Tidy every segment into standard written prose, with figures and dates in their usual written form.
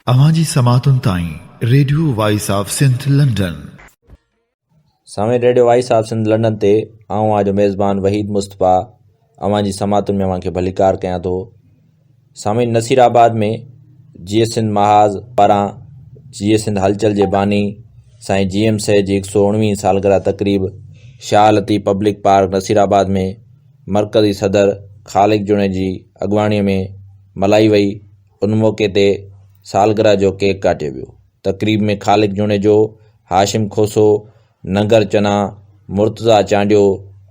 अवांजी समातुन ताईं radio voice of Sindh London. सामे radio voice of Sindh London ते आऊं आज मेज़बान वहीद मुस्तफ़ा अवांजी समातुन में अवांखे भलीकार कयां थो। सामे नसीराबाद में जीए सिंध महाज पारां जीए सिंध हलचल जे बानी साईं जीएम साहिब जी 119वीं सालगिरह तकरीब शाह लतीफ़ पब्लिक पार्क नसीराबाद में मरकज़ी सदर ख़ालिक जुणे जी अॻवाणीअ में मल्हाई वई। उन मौक़े ते सालगिरह जो केक काटियो वियो। तकरीब में ख़ालिक जुणे जो हाशिम खोसो, नगर चना, मुर्तज़ा चांडियो,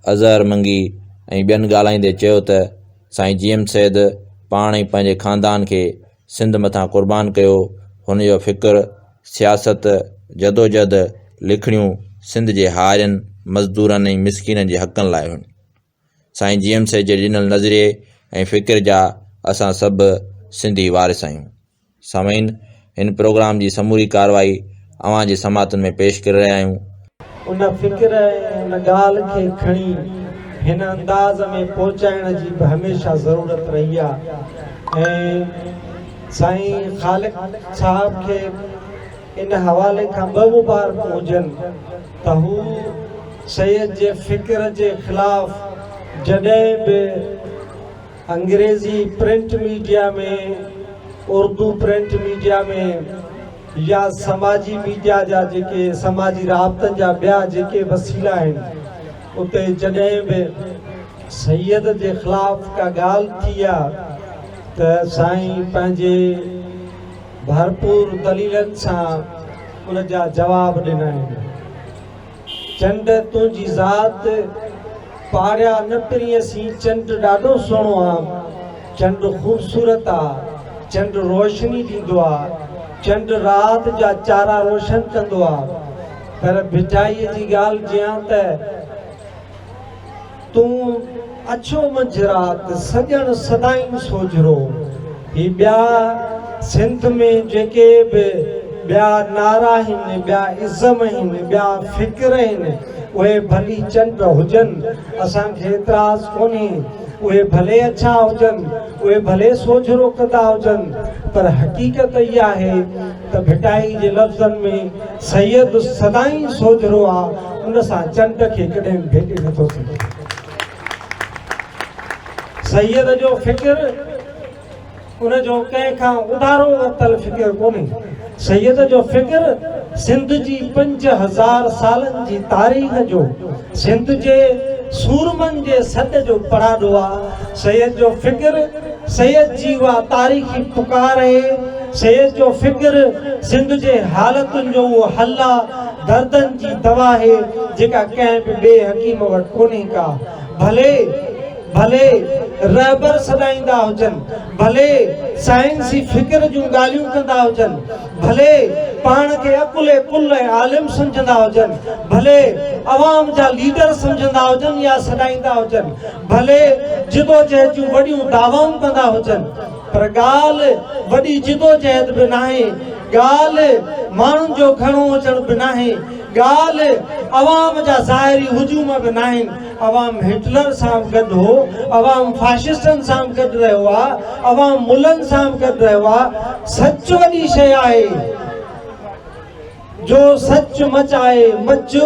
अज़हर मंगी ऐं ॿियनि ॻाल्हाईंदे चयो त साईं जीएम सैद पाण ई पंहिंजे ख़ानदान खे सिंध मथां क़ुर्बान कयो। हुनजो फ़िक्र, सियासत, जदोजहद लिखणियूं सिंध जे हारियुनि, मज़दूरनि ऐं मिसकीननि जे हक़नि लाइ हुयूं। साईं जीएम सैद जे ॾिनल नज़रिए ऐं फ़िक्र जा असां सभु सिंधी वारिस आहियूं। सामीन, इन प्रोग्राम जी समूरी कार्रवाई अवां जे समातुन में पेश करे रहिया आहियूं। उन फ़िक्र ऐं उन ॻाल्हि खे खणी हिन अंदाज़ में पहुचाइण जी बि हमेशह ज़रूरत रही आहे ऐं साईं ख़ालिक साहब खे इन हवाले खां ॿ मुबारक हुजनि त हू सैयद जे फ़िक्र जे ख़िलाफ़ जॾहिं बि अंग्रेज़ी प्रिंट मीडिया में, उर्दू प्रिंट मीडिया में या समाजी मीडिया जा जेके समाजी राब्तनि जा ॿिया जेके वसीला आहिनि उते जॾहिं बि सैयद जे ख़िलाफ़ का ॻाल्हि थी आहे त साईं पंहिंजे भरपूर दलीलनि सां उन जा जवाब ॾिना आहिनि। चंड तुंहिंजी ज़ात पाड़िया न पिरीअसीं, चंड ॾाढो सुहिणो आहे, चंड ख़ूबसूरत आहे, चंड रोशनी ॾींदो आहे, चंड राति जा चारा रोशन कंदो आहे। पर बिठाईअ जी ॻाल्हि जियां त तूं अछो मंझि राति सॼण सदाईं सोझरो। ही ॿिया सिंध में जेके बि ॿिया नारा आहिनि, ॿिया इज़म आहिनि, ॿिया फ़िक्र आहिनि, उहे भली चंड हुजनि, असांखे एतिराज़ कोन्हे। उहे भले अछा हुजनि, उहे भले सोझरो कंदा हुजनि, पर हक़ीक़त इहा आहे त भिटाई जे लफ़्ज़नि में सैयद सदाईं सोझरो आहे, उन सां चंड खे कॾहिं भेटे नथो सघे। सैयद जो फ़िक्र उनजो कंहिंखां उधारो वरितल फ़िक्र कोन्हे। सैयद जो फ़िक्र सिंध जी 5000 सालनि जी तारीख़ जो, सिंध जे सूरमनि जे सॾ जो पराॾो आहे। सैयद जो फ़िक्र सैयद जी उहा तारीख़ी पुकार आहे। सैयद जो फ़िक्र सिंध जे हालतुनि जो उहो हल आहे, दर्दनि जी दवा आहे जेका कंहिं बि ॿिए हकीम वटि कोन्हे का। भले भले रहबर सॾाईंदा हुजनि, भले साइंसी फ़िक्र जूं ॻाल्हियूं कंदा हुजनि, भले पाण खे अकुले कुल ऐं आलिम सम्झंदा हुजनि, भले अवाम जा लीडर सम्झंदा हुजनि या सॾाईंदा हुजनि, भले जिदोजहद जूं वॾियूं दावाऊं कंदा हुजनि, पर ॻाल्हि वॾी जिदोजहद बि नाहे, ॻाल्हि माण्हुनि जो घणो अचण बि नाहे, ॻाल्हि अवाम जा ज़ाहिरी हुजूम बि नाहिनि। अवाम हिटलर सां गॾु हो, अवाम फाशिस्टनि सां गॾु रहियो आहे, अवाम मुलनि सां गॾु रहियो आहे। सच वॾी शइ आहे, जो सच मचाए मच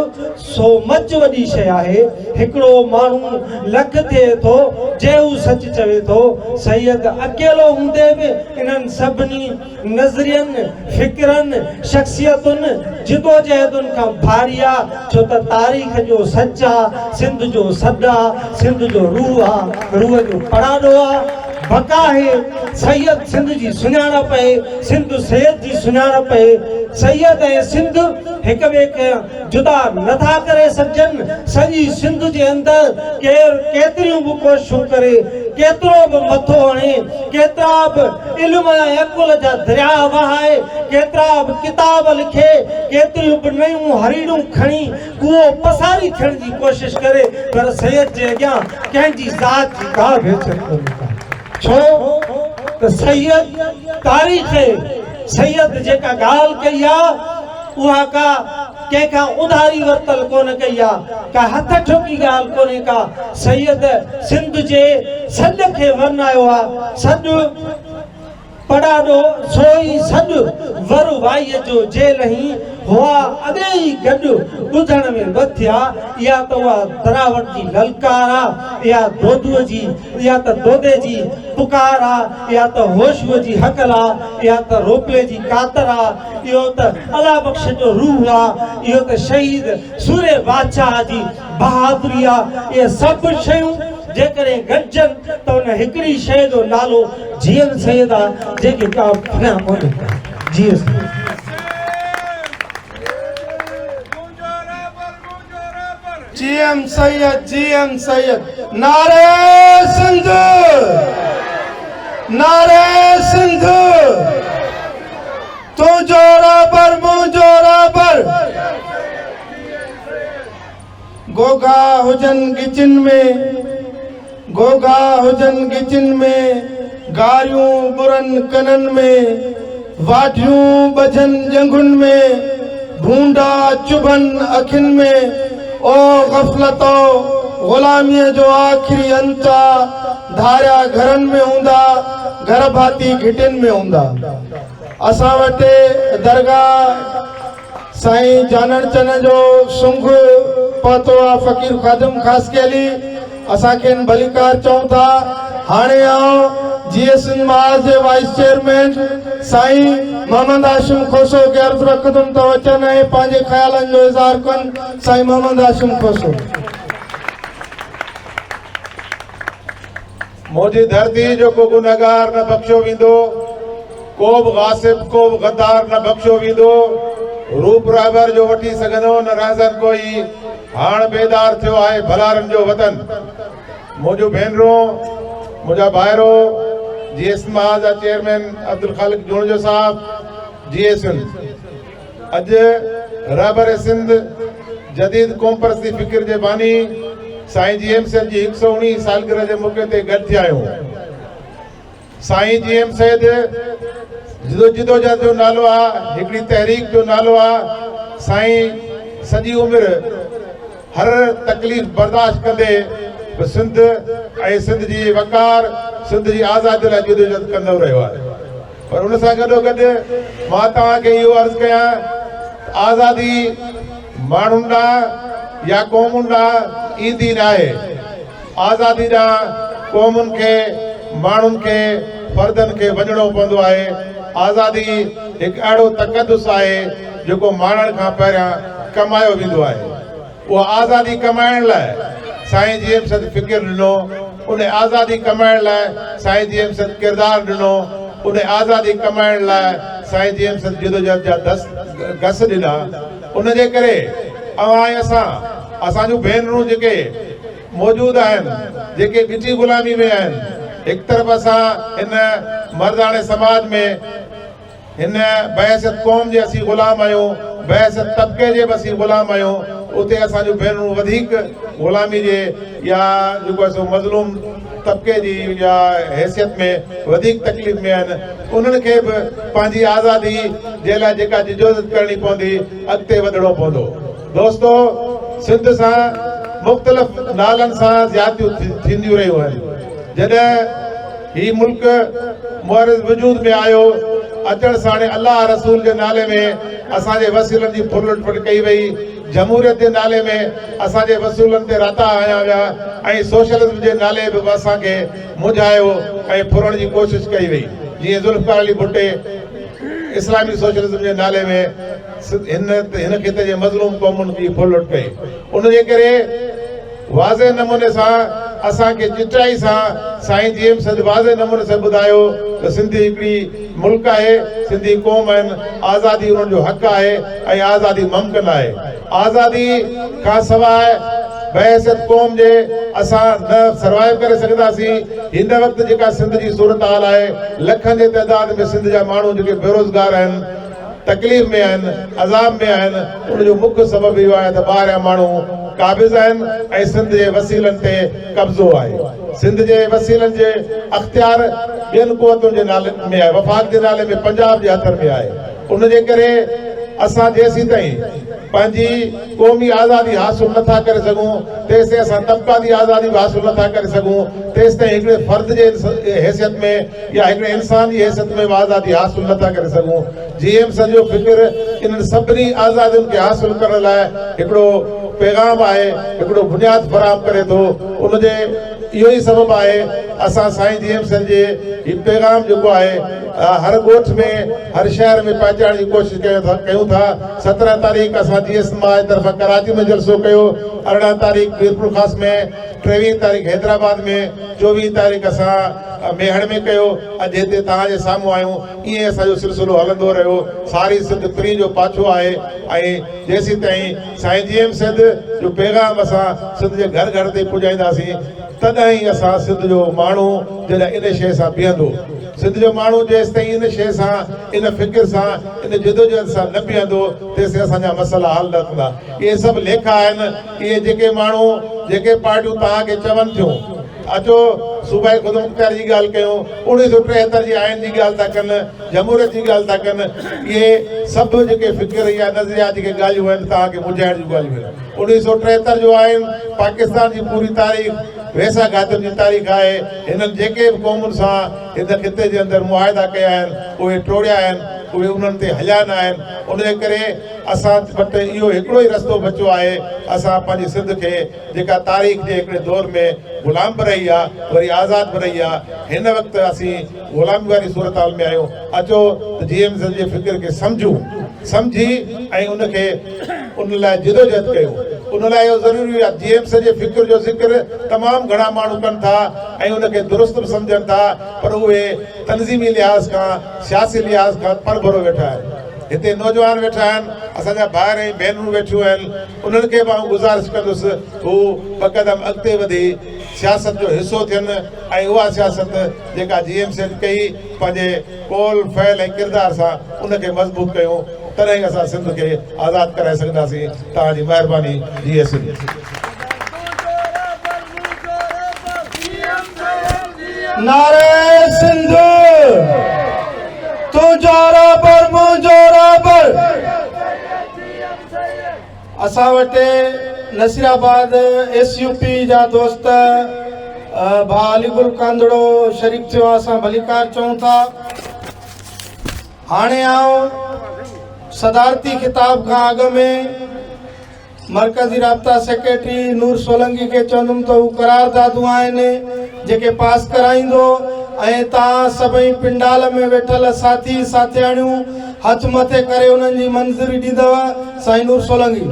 सो मच वॾी शइ आहे। हिकिड़ो माण्हू लख थिए थो जे हू सच चवे थो। सैयद अकेलो हूंदे बि इन्हनि सभिनी नज़रियनि, फ़िक्रनि, शख़्सियतुनि, जिदोजहदुनि खां भारी आहे, छो त तारीख़ जो सच आहे, सिंध जो सॾ आहे, सिंध जो रूह आहे, रूह जो पराॾो आहे, बका आहे। सैयद सिंध जी सुञाणप आहे, सिंध सैयद जी सुञाणप आहे। सैयद ऐं सिंध हिक ॿिए खे जुदा नथा करे सघजनि। सॼी सिंध जे अंदरि केरु केतिरियूं बि कोशिशूं करे, केतिरो बि मथो हणे, केतिरा बि इल्म ऐं अकुल जा दरिया वहाए, केतिरा बि किताब लिखे, केतिरियूं बि नयूं हरीड़ूं खणी कूओ पसारी थियण जी कोशिशि करे, पर सैयद जे अॻियां कंहिंजी ज़ात जी का बि हैसियत कोन्हे। छो त सैयद तारीख़, सैयद जेका ॻाल्हि कई आहे उहा का कंहिंखां उधारी वरितल कोन कई आहे, का हथ ठोकी ॻाल्हि कोन्हे का। सैयद सिंध जे सॾ खे वर्णायो आहे। सॾ पड़ा दो सोई सॾु वर वाईअ जो जेल ही हुआ अॻे ई गॾु ॿुधण में बथिया या त उहा तरावट जी ललकार आहे या दोदूअ जी या त दोदे जी पुकार आहे या त होशूअ जी हकल आहे या त रोपले जी कातर आहे इहो त अला बख़्श जो रूह आहे इहो त शहीद सूरे बादशाह जी बहादुरी आहे इहे सभु शयूं जेकॾहिं गॾजनि त उन हिकिड़ी शइ जो नालो जीएम सैयद आहे जेके का फना कोन्हे जीएम सैयद नारे सिंध तू जोरा पर मुंह जोरा पर गोगा हुजन गिचिन में गारियूं बुरन कनन में वाढियूं बजन जंगुन में भूंडा चुभन अखिन में ओ गफलतो गुलामीअ जो आखिरी अंत धारिया घरन में हूंदा घर भाती घिटिन में हूंदा असां वटि दरगाह साईं जानण चन जो सुंघ पहुतो आहे फ़कीर ख़ादिम ख़ासि अली असांखे भलीकार चऊं था हाणे आउं जीएस महाराज जे वाइस चेयरमैन साईं मोहम्मद हाशिम खोसो खे अर्ज़ु रखंदुमि त वचन ऐं पंहिंजे ख़्यालनि जो इज़हार कनि साईं मोहम्मद हाशिम खोसो। मुझी धरती जो को गुनहगार न बख्शो वेंदो को बि गासिब को बि गद्दार न बख्शो वेंदो रूप रहबर जो वठी सघंदो न रहज़न कोई हाण बेदार थियो आहे भलारनि जो वतन मुंहिंजो भेनरो मुंहिंजा भाइरो जीएस महाराज जा चेयरमैन अब्दुल खालिक जुणजो साहब जीएस अॼु रहबर सिंध जदीद क़ौम परस्ती फ़िक्र जे बानी साईं जीएम सैयद जी 119 सालगिरह जे मौके ते गॾु थिया आहियूं। साईं जीएम सैयद जिदोजहद जो नालो आहे हिकिड़ी तहरीक जो नालो आहे साईं सॼी उमिरि हर तकलीफ़ बर्दाश्त कंदे सिंध ऐं सिंध जी वकार सिंध जी आज़ादी लाइ जिदोजहद कंदो रहियो आहे पर उन सां गॾोगॾु मां तव्हांखे इहो अर्ज़ु कयां आज़ादी माण्हुनि ॾांहुं या क़ौमुनि ॾांहुं ईंदी न आहे आज़ादी ॾांहुं क़ौमुनि खे माण्हुनि खे फर्दनि खे वञिणो पवंदो आहे आज़ादी हिकु अहिड़ो तक़दुस आहे जेको माणण खां पहिरियां कमायो वेंदो आहे उहा आज़ादी कमाइण लाइ साईं जीएम सैयद फ़िक्र ॾिनो उन आज़ादी कमाइण लाइ साईं जीएम सैयद किरदार ॾिनो उन आज़ादी कमाइण लाइ साईं जीएम सैयद जिदोजहद जा गस ॾिना उन जे करे असांजूं भेनरूं जेके मौजूदु आहिनि जेके ॻिटी ग़ुलामी में आहिनि हिकु तरफ़ असां हिन मर्दाणे समाज में हिन बहसियत क़ौम जे असीं ग़ुलाम आहियूं बहसियत तबिके जे बि असीं ग़ुलाम आहियूं उते असांजूं भेनरूं वधीक ग़ुलामी जे या जेको आहे मज़लूम तबिके जी या हैसियत में वधीक तकलीफ़ में आहिनि उन्हनि खे बि पंहिंजी आज़ादी जे लाइ जेका जिदोजहद करणी पवंदी अॻिते वधिणो पवंदो। दोस्तो सिंध सां मुख़्तलिफ़ नालनि सां ज़्यादतियूं थींदियूं रहियूं आहिनि जॾहिं ही मुल्क मुअर्रिज़ वजूद में आयो अचण सां अल्लाह रसूल जे नाले में असांजे वसीलनि जी फुलट फुट कई वई जमहूरियत जे नाले में असांजे वसूलनि ते राता हया विया ऐं सोशलिज़म जे नाले बि असांखे मुझायो ऐं फुरण जी कोशिशि कई वई जीअं ज़ुल्फ़िकार अली भुट्टे इस्लामी सोशलिज़म जे नाले में हिन खिते जे मज़लूम क़ौमुनि जी फुलट कई उन जे करे वाज़े नमूने सां असांखे चिटाई सां साईं जीएम सैयद वाज़े नमूने सां ॿुधायो त सिंधी हिकिड़ी मुल्क आहे सिंधी क़ौम आहिनि आज़ादी उन्हनि जो हक़ आहे ऐं आज़ादी मुमकिन आहे आज़ादी खां सवाइ बहसियत क़ौम जे असां न सर्वाइव करे सघंदासीं हिन वक़्तु जेका सिंध जी सूरत हाल आहे लखनि जे तइदाद में सिंध जा माण्हू जेके बेरोज़गार आहिनि तकलीफ़ में आहिनि अज़ाब में आहिनि उनजो मुख्य सबबु इहो आहे त ॿाहिरियां माण्हू काबिज़ आहिनि ऐं सिंध जे वसीलनि ते कब्ज़ो आहे सिंध जे वसीलनि जे अख़्तियार ॿियनि क़ुवतुनि जे नाले में आहे वफ़ाक़ जे नाले में पंजाब जे हथ में आहे उन जे करे असां जेसीं ताईं पंहिंजी क़ौमी आज़ादी हासिल नथा करे सघूं, तेसिताईं असां तबक़ाती आज़ादी बि हासिल नथा करे सघूं, तेसिताईं हिकिड़े फ़र्द जे हैसियत में या हिकिड़े इंसान जी हैसियत में बि आज़ादी हासिल नथा करे सघूं। GMC जो फ़िक्र इन्हनि सभिनी आज़ादियुनि खे हासिल करण लाइ हिकिड़ो पैगाम आहे, हिकिड़ो बुनियाद फराहम करे थो। उनजे इहो ई सबबु आहे असां साईं GMC जे हीउ पैगाम जेको आहे हर ॻोठ में हर शहर में पहुचाइण जी कोशिशि कयूं था। 17 तारीख़ असां GS मां जे तरफ़ां कराची में जलसो कयो, 18 तारीख़ मीरपुर ख़ास में, 23 तारीख़ हैदराबाद में, 24 तारीख़ असां मेहड़ में कयो। अॼु हिते तव्हांजे साम्हूं आहियूं। ईअं असांजो सिलसिलो हलंदो रहियो। सारी सिंध फ्री जो पाछो आहे ऐं जेसीं ताईं साईं GMC जो पैगाम असां सिंध जे घर घर ते पुॼाईंदासीं तॾहिं ई असां सिंध जो माण्हू जॾहिं इन शइ सां बीहंदो। सिंध जो माण्हू जेसि ताईं इन शइ सां, इन फ़िक्र सां, इन जदोजहद सां न बीहंदो तेसिताईं असांजा मसइला हल न थींदा। इहे सभु लेखा आहिनि। इहे जेके माण्हू, जेके पार्टियूं तव्हांखे चवनि थियूं अचो सूबाई ख़ुदि मुख़्तियार जी ॻाल्हि कयूं, 1973 जे आइन जी ॻाल्हि था कनि, जमहूरियत जी ॻाल्हि था कनि, इहे सभु जेके फ़िक्र या नज़रिया जेके ॻाल्हियूं आहिनि तव्हांखे ॿुधाइण जूं ॻाल्हियूं आहिनि। 1973 जो आइन पाकिस्तान जी पूरी तारीख़, वैसा घातियुनि जी तारीख़ आहे। हिननि जेके बि क़ौमुनि सां हिन ख़िते जे अंदरि मुआहिदा कया आहिनि उहे टोड़िया आहिनि, उहे उन्हनि ते हलिया न आहिनि। उनजे करे असां वटि इहो हिकिड़ो ई रस्तो बचियो आहे। असां पंहिंजी सिंध खे जेका तारीख़ जे हिकिड़े दौर में ग़ुलाम बि रही आहे, वरी आज़ाद बि रही आहे, हिन वक़्तु असीं ग़ुलामी वारी सूरत हाल में आहियूं। अचो त GMC जे फ़िक्र खे सम्झूं, सम्झी ऐं उनखे उन लाइ जिदोजहद कयूं। उन लाइ इहो ज़रूरी आहे। GMC जे फ़िक्र जो ज़िक्र तमामु घणा माण्हू कनि था ऐं उनखे दुरुस्त बि सम्झनि था, पर उहे तनज़ीमी लिहाज़ खां, सियासी लिहाज़ खां परभरो वेठा आहिनि। हिते नौजवान वेठा आहिनि, असांजा भाउर ऐं भेनरूं वेठियूं आहिनि। उन्हनि खे बि आउं गुज़ारिश कंदुसि हू ॿ क़दम अॻिते वधी सियासत जो हिसो थियनि ऐं उहा सियासत जेका GMC कई पंहिंजे कौल फ़इल ऐं किरदार सां उनखे मज़बूत कयूं, तॾहिं ई असां सिंध खे आज़ादु कराए सघंदासीं। तव्हांजी महिरबानी। GSC नारे सिंध तू जोरा पर मुंजोरा पर। असां वटि नसीराबाद SUP जा दोस्त भा अलीगुल कांदड़ो शरीक थियो, असां भलीकार चऊं था। हाणे आऊं सदारती खिताब खां अॻु में मरकज़ी राब्ता सेक्रेटरी नूर सोलंकी खे चवंदुमि त हू करारदादूं आहिनि जेके पास कराईंदो ऐं तव्हां सभई पिंडाल में वेठल साथी साथियाणियूं हथ मथे करे उन्हनि जी मंज़ूरी ॾींदव। साईं नूर सोलंकी।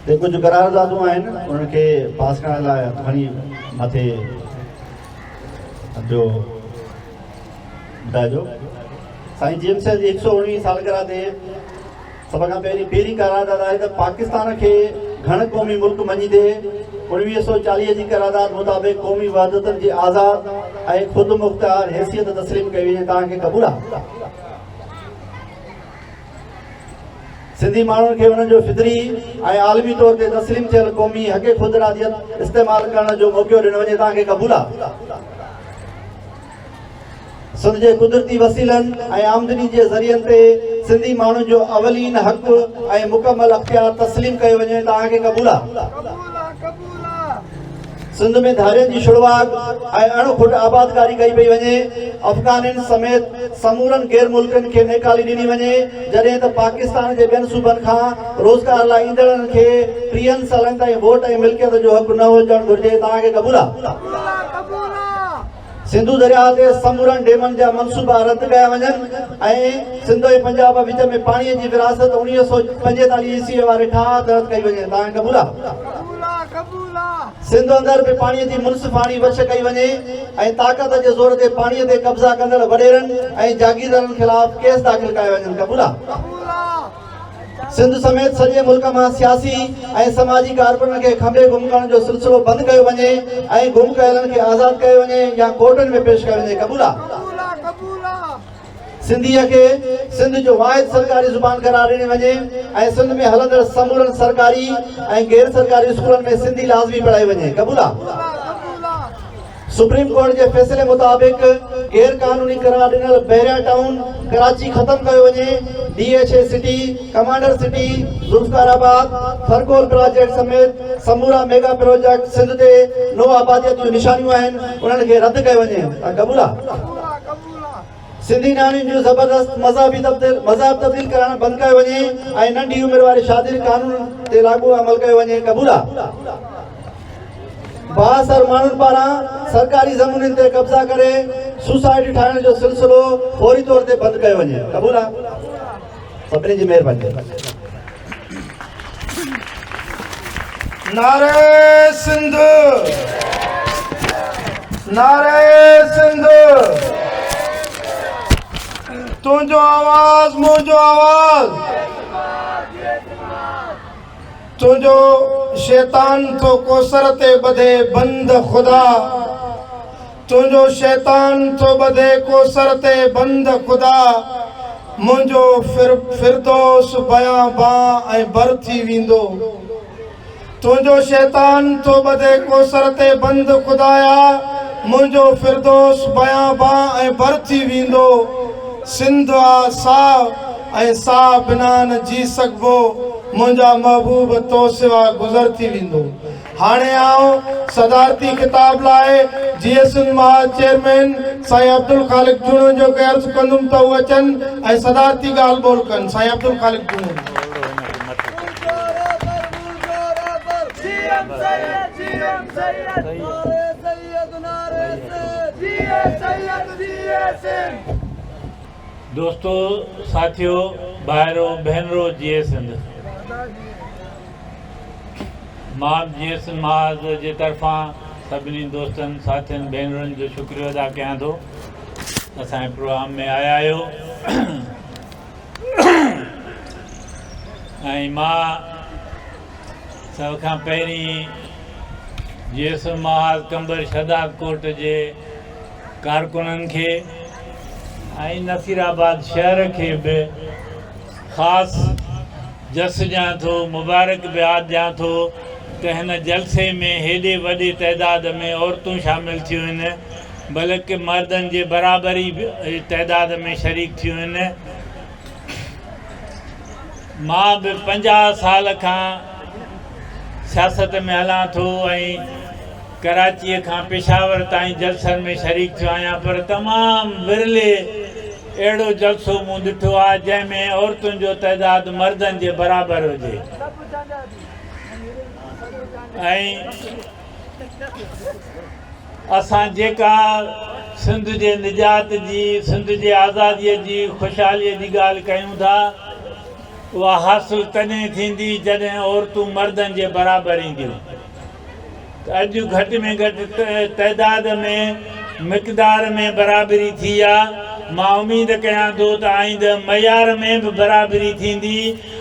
ते कुछ करारदादूं आहिनि उन्हनि खे पास करण लाइ खणी मथे जो ॿुधाइजो। साईं GMC जी 119 सालगिरह ते सभ खां पहिरीं करारदाद आहे त पाकिस्तान खे घण क़ौमी मुल्क मञींदे 1940 जी करारदाद मुताबिक़ क़ौमी वहदत जी आज़ाद ऐं ख़ुदि मुख़्तियार हैसियत तस्लीम कई वञे। तव्हांखे क़बूल आहे? सिंधी माण्हुनि खे उन्हनि जो फितरी ऐं आलमी तौर ते तस्लीम थियल क़ौमी हक़ ख़ुदरादियत इस्तेमालु करण जो मौक़ो ॾिनो वञे। तव्हांखे क़बूल आहे? सिंध जे कुदरती वसीलनि ऐं आमदनी जे ज़रियनि ते सिंधी माण्हुनि जो अवलीन हक़ ऐं मुकमल अख़्तियार तस्लीम कयो वञे। तव्हांखे क़बूल आहे? सिंध में धारियुनि जी शुरूआत ऐं अणखुट आबादकारी कई पई वञे। अफ़गाननि समेत समूरनि गैर मुल्कनि खे नेकाली ॾिनी वञे, जॾहिं त पाकिस्तान जे ॿियनि सूबनि खां रोज़गार लाइ ईंदड़नि खे 30 सालनि ताईं वोट ऐं मिल्कियत जो हक़ न हुजणु घुरिजे। तव्हांखे क़बूल आहे? सिंधु दरिया ते समूरनि डेमनि जा मनसूबा रद्द कया वञनि ऐं सिंध ऐं पंजाब विच में पाणीअ जी विरासत 1945 ईस्वीअ वारे ठाह दर्द कई वञे। तव्हांखे क़बूल आहे? सिंध अंदरि बि पाणीअ जी मुनसिफ़ाणी वछ कई वञे ऐं ताक़त जे ज़ोर ते पाणीअ ते कब्ज़ा कंदड़ वॾेरनि ऐं जागीरदारनि ख़िलाफ़ केस दाख़िल कया वञनि। क़बूल आहे? सिंध समेत सॼे मुल्क मां सियासी ऐं समाजी कारकुननि खे खंबे गुम करण जो सिलसिलो बंदि कयो वञे ऐं गुम कयलनि खे आज़ादु कयो वञे या कोर्टनि में पेश कयो वञे। क़बूल आहे? सिंधीअ खे सिंध जो वाहिद सरकारी ज़ुबान करार ॾिनी वञे ऐं सिंध में हलंदड़ समूरनि सरकारी ऐं गैर सरकारी स्कूलनि में सिंधी लाज़मी पढ़ाई वञे। क़बूल आहे? सुप्रीम कोर्ट के फैसले मुताबिक गैर कानूनी करार ॾिनल बहरिया टाउन कराची ख़त्म कयो वञे। DHA city, commander city, Zulfikarabad, फरकोल प्रोजेक्ट समेत समूरा मेगा प्रोजेक्ट सिंध ते नो आबादियत जूं निशानियूं आहिनि, उन्हनि खे रद्द कयो वञे। क़बूल आहे? सिंधी नियाणियुनि जो ज़बरदस्त मज़हब तब्दील करणु बंदि कयो वञे ऐं नंढी उमिरि वारी शादी कानून ते लागू अमल कयो वञे। क़बूल आहे? बासर माण्हुनि पारां सरकारी ज़मीनुनि ते कब्ज़ा करे सोसाइटी ठाहिण जो सिलसिलो फौरी तौर ते बंदि कयो वञे। क़बूल आहे? सभिनी जी महिरबानी। नारे सिंध, नारे सिंध, तुझो आवाज मुझो आवाज, तुझो शैतान तो कोसर ते बधे बंद खुदा, तुझो शैतान तो बधे कोसर ते बंद खुदा, मुझो फिरदौस बयां बां ऐं बर थी वेंदो। तुझो शैतान तो बधे कोसर ते बंद खुदाया, मुझो फिरदौस बयां बां ऐं बर थी वेंदो। सिंध आ साह ऐं साह बिना न जी सघबो, मुंहिंजा महबूब तो सिवा गुज़र थी वेंदो। हाणे आउं सदारती खिताब लाइ GSN मां चेयरमैन साईं अब्दुल ख़ालिक जूणो जो खे अर्ज़ु कंदुमि त उहे अचनि ऐं सदारती ॻाल्हि ॿोल कनि। साईं अब्दुल ख़ालिक जूणो। दोस्तों, साथियों, भाइरों भेनरों, GSN मां GSN महाज जे तरफ़ां सभिनी दोस्तनि साथियुनि भेनरुनि जो शुक्रिया अदा कयां थो। असांजे प्रोग्राम में आया आहियो ऐं मां सभ खां पहिरीं GSN महाज कंबर शहदाद कोट जे कारकुननि खे ऐं नसीराबाद शहर खे बि ख़ासि जस ॾियां थो, मुबारकबाद ॾियां थो त हिन जलसे में हेॾे वॾे तइदाद में औरतूं शामिल थियूं आहिनि, बल्कि मर्दनि जे बराबरी तइदाद में शरीक थियूं आहिनि। मां बि 50 साल खां सियासत में हलां थो ऐं कराचीअ खां पेशावर ताईं जलसनि में शरीक थियो आहियां, पर तमामु विरले अहिड़ो जलसो मूं ॾिठो आहे जंहिंमें औरतुनि जो तइदाद मर्दनि जे बराबरि हुजे। ऐं असां जेका सिंध जे निजात जी, सिंध जे आज़ादीअ जी, ख़ुशहालीअ जी ॻाल्हि कयूं था, उहा हासिलु तॾहिं थींदी जॾहिं औरतूं मर्दनि जे बराबरि ईंदियूं। अॼु घटि में घटि तइदाद में, मिक़दार में बराबरी थी आहे। मां उमेद कयां थो त आईंदह मयार में बि बराबरी थींदी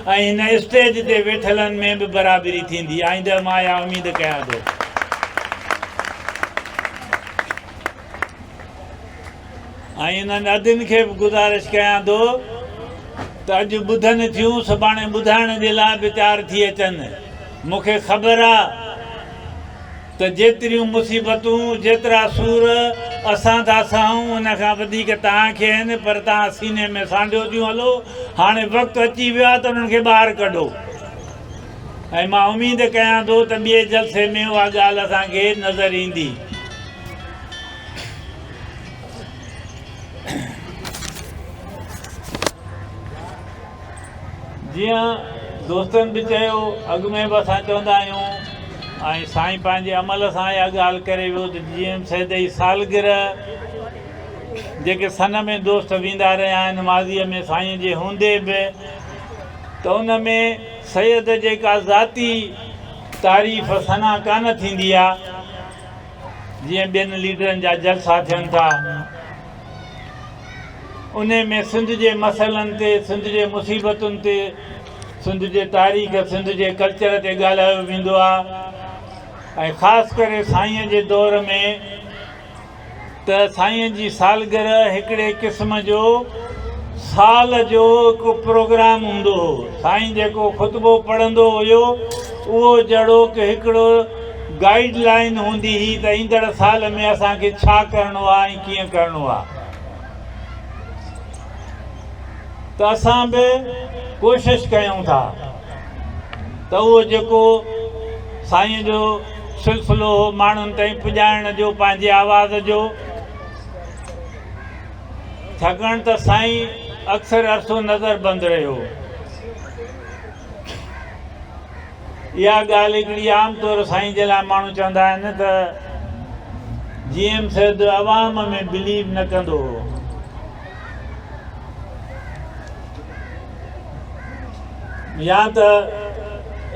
ऐं हिन स्टेज ते वेठलनि में बि बराबरी थींदी। आईंदह मां इहा उमेद कयां थो। ऐं हिननि अदियुनि खे बि गुज़ारिश कयां थो त अॼु ॿुधनि थियूं, सुभाणे ॿुधाइण जे लाइ बि तयारु थी अचनि। मूंखे ख़बर आहे त जेतिरियूं मुसीबतूं, जेतिरा सूर असां था सहूं, उन खां वधीक तव्हांखे आहिनि, पर तव्हां सीने में सांढियो थियूं हलो। हाणे वक़्तु अची वियो आहे त उन्हनि खे ॿाहिरि कढो। ऐं मां उमेद कयां थो त ॿिए जलसे में उहा ॻाल्हि असांखे नज़र ईंदी। जीअं दोस्तनि बि चयो, अॻु में बि असां चवंदा आहियूं ऐं साईं पंहिंजे अमल सां इहा ॻाल्हि करे वियो त जीअं सैदई सालगिरह जेके सन में दोस्त वेंदा रहिया आहिनि माज़ीअ में साईं जे हूंदे बि, त उन में सैद जेका ज़ाती तारीफ़ सना कान थींदी आहे, जीअं ॿियनि लीडरनि जा जलसा थियनि था, उन में सिंध जे मसइलनि ते, सिंध जे मुसीबतुनि ते, सिंध जे तारीख़, सिंध जे कल्चर ते ॻाल्हायो वेंदो आहे। ऐं ख़ासि करे साईंअ जे दौर में त साईंअ जी सालगिरह हिकिड़े क़िस्म जो साल जो हिकु प्रोग्राम हूंदो हो। साईं जेको ख़ुतबो पढ़ंदो हुयो उहो जहिड़ो कि हिकिड़ो गाइडलाइन हूंदी हुई त ईंदड़ साल में असांखे छा करिणो आहे ऐं कीअं करिणो आहे, त असां बि कोशिशि कयूं था त उहो जेको साईं जो सिलसिलो हो माण्हुनि ताईं पुॼाइण जो पंहिंजे आवाज़ जो, छाकाणि त साईं अक्सर अरसो नज़र बंदि रहियो। इहा ॻाल्हि हिकिड़ी आम तौरु साईं जे लाइ माण्हू चवंदा आहिनि त जीएम सैद अवाम में बिलीव न कंदो हो, या त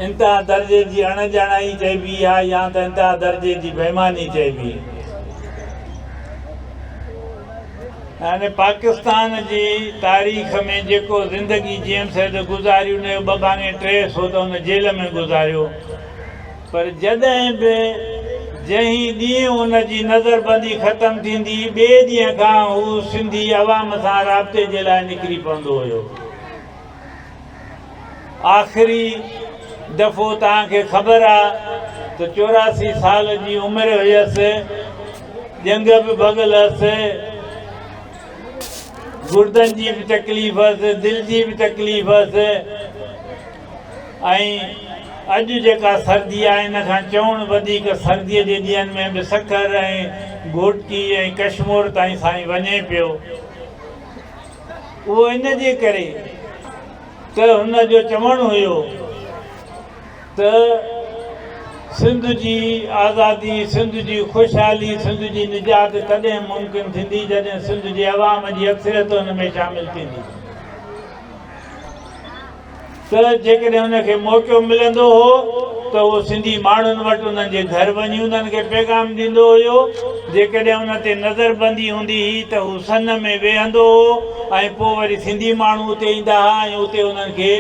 इंतिहा दर्जे जी अणॼाणाई चइबी आहे या त इंतिहा दर्जे जी बेईमानी चइबी। यानी पाकिस्तान जी तारीख़ में जेको ज़िंदगी जीएम सैद गुज़ारी उन जो 2 भाङे 3 सौ त उन जेल में गुज़ारियो, पर जॾहिं बि जंहिं ॾींहुं उन जी नज़रबंदी ख़तमु थींदी ॿिए ॾींहं खां हू सिंधी अवाम सां राब्ते जे लाइ निकिरी पवंदो हुयो। आख़िरी दफ़ो तव्हांखे ख़बर आहे त 84 साल जी उमिरि हुयसि, ॼंग बि भॻल हुअसि, गुर्दनि जी बि तकलीफ़ हुअसि, दिलि जी बि तकलीफ़ हुअसि, ऐं अॼु जेका सर्दी आहे इन खां चवणु वधीक सर्दीअ जे ॾींहंनि में बि सखर ऐं घोटकी ऐं कश्मीर ताईं साईं वञे पियो। उहो इन जे करे त हुन जो चवणु हुयो त सिंध जी आज़ादी, सिंध जी ख़ुशहाली, सिंध जी निजात तॾहिं मुमकिन थींदी जॾहिं सिंध जे अवाम जी अक्सरियत हुन में शामिलु थींदी। त जेकॾहिं हुनखे मौक़ो मिलंदो हो त उहो सिंधी माण्हुनि वटि उन्हनि जे घर वञी उन्हनि खे पैगाम ॾींदो हुयो। जेकॾहिं उन ते नज़रबंदी हूंदी हुई त हू सन में वेहंदो हो ऐं पोइ वरी सिंधी माण्हू उते ईंदा हुआ ऐं उते उन्हनि खे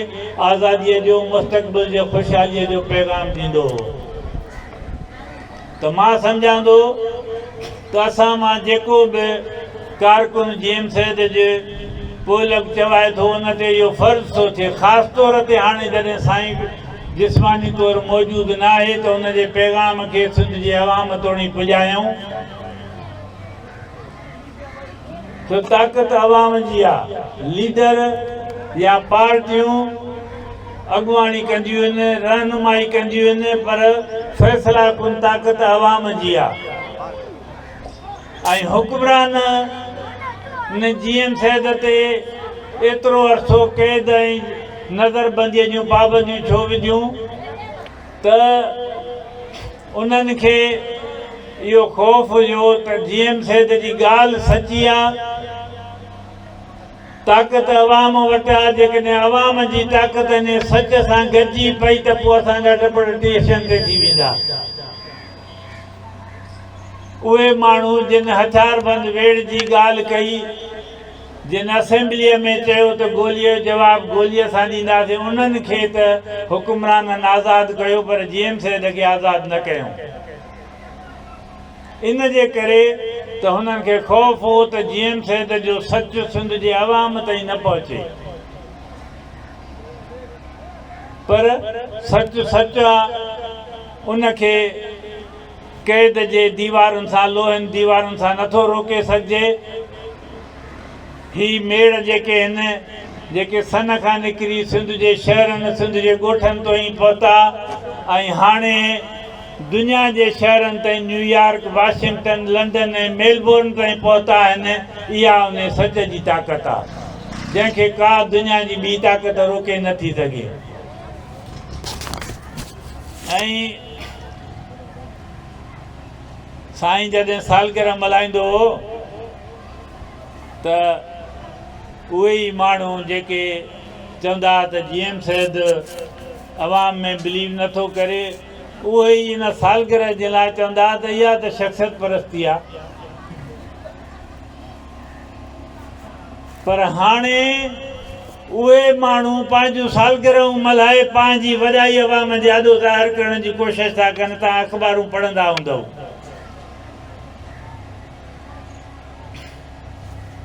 आज़ादीअ जो, मुस्तक़बिल जो, ख़ुशहालीअ जो पैगाम ॾींदो हो। त मां सम्झां थो त असां मां जेको बि कारकुन जीएम सैद जे पोलक चवाए थो उन ते इहो फ़र्ज़ु थो थिए, ख़ासि तौर ते हाणे जॾहिं साईं जिस्मानी तौरु मौजूदु न आहे त उन जे पैगाम खे सिंध जे अवाम तोड़ी पुॼायूं। त ताक़त अवाम जी आहे, लीडर या पार्टियूं अॻुवाणी कंदियूं आहिनि, रहनुमाई कंदियूं आहिनि, पर फ़ैसिला कुन ताक़त अवाम जी आहे। ऐं हुक्मरान न जीएम सैद ते एतिरो अरसो क़ैद ऐं नज़रबंदीअ जूं पाबंदियूं छो विधियूं त उन्हनि खे इहो ख़ौफ़ हुयो त जीएम सैद जी ॻाल्हि सची आहे, ताक़त अवाम वटि आहे। जेकॾहिं अवाम जी ताक़त इन सच सां गॾिजी पई त पोइ असांजा टप स्टेशन ते थी वेंदा। उहे माण्हू जिन हथियारबंद वेड़ जी ॻाल्हि कई, जिन असेंबलीअ में चयो त गोलीअ जो जवाबु गोलीअ सां ॾींदासीं, उन्हनि खे त हुक्मराननि आज़ादु कयो पर जीएम सैद खे आज़ादु न कयूं। इन जे करे त हुननि खे ख़ौफ़ हो त जीएम सैद जो सच सिंध जे अवाम ताईं न पहुचे। पर सच सच आहे, उनखे क़ैद जे दीवारुनि सां, लोहनि दीवारुनि सां नथो रोके सघिजे। ही मेड़ जेके आहिनि, जेके सन खां निकिरी सिंध जे शहरनि, सिंध जे ॻोठनि ताईं पहुता ऐं हाणे दुनिया जे शहरनि ताईं, न्यूयॉर्क, वाशिंगटन, लंडन ऐं मेलबोर्न ताईं पहुता आहिनि। इहा उन सच जी ताक़त आहे जंहिंखे का दुनिया जी ॿी ताक़त रोके नथी सघे। ऐं साईं जॾहिं सालगिरह मल्हाईंदो हो त उहे ई माण्हू जेके चवंदा त जीएम सैद अवाम में बिलीव नथो करे, उहे ई इन सालगिरह जे लाइ चवंदा त इहा त शख़्सियत परस्ती आहे। पर हाणे उहे माण्हू पंहिंजूं सालगिरहूं मल्हाए पंहिंजी वॾाई अवाम जे आॾो ज़ाहिर करण जी कोशिशि था कनि। तव्हां अख़बारूं पढ़ंदा हूंदव।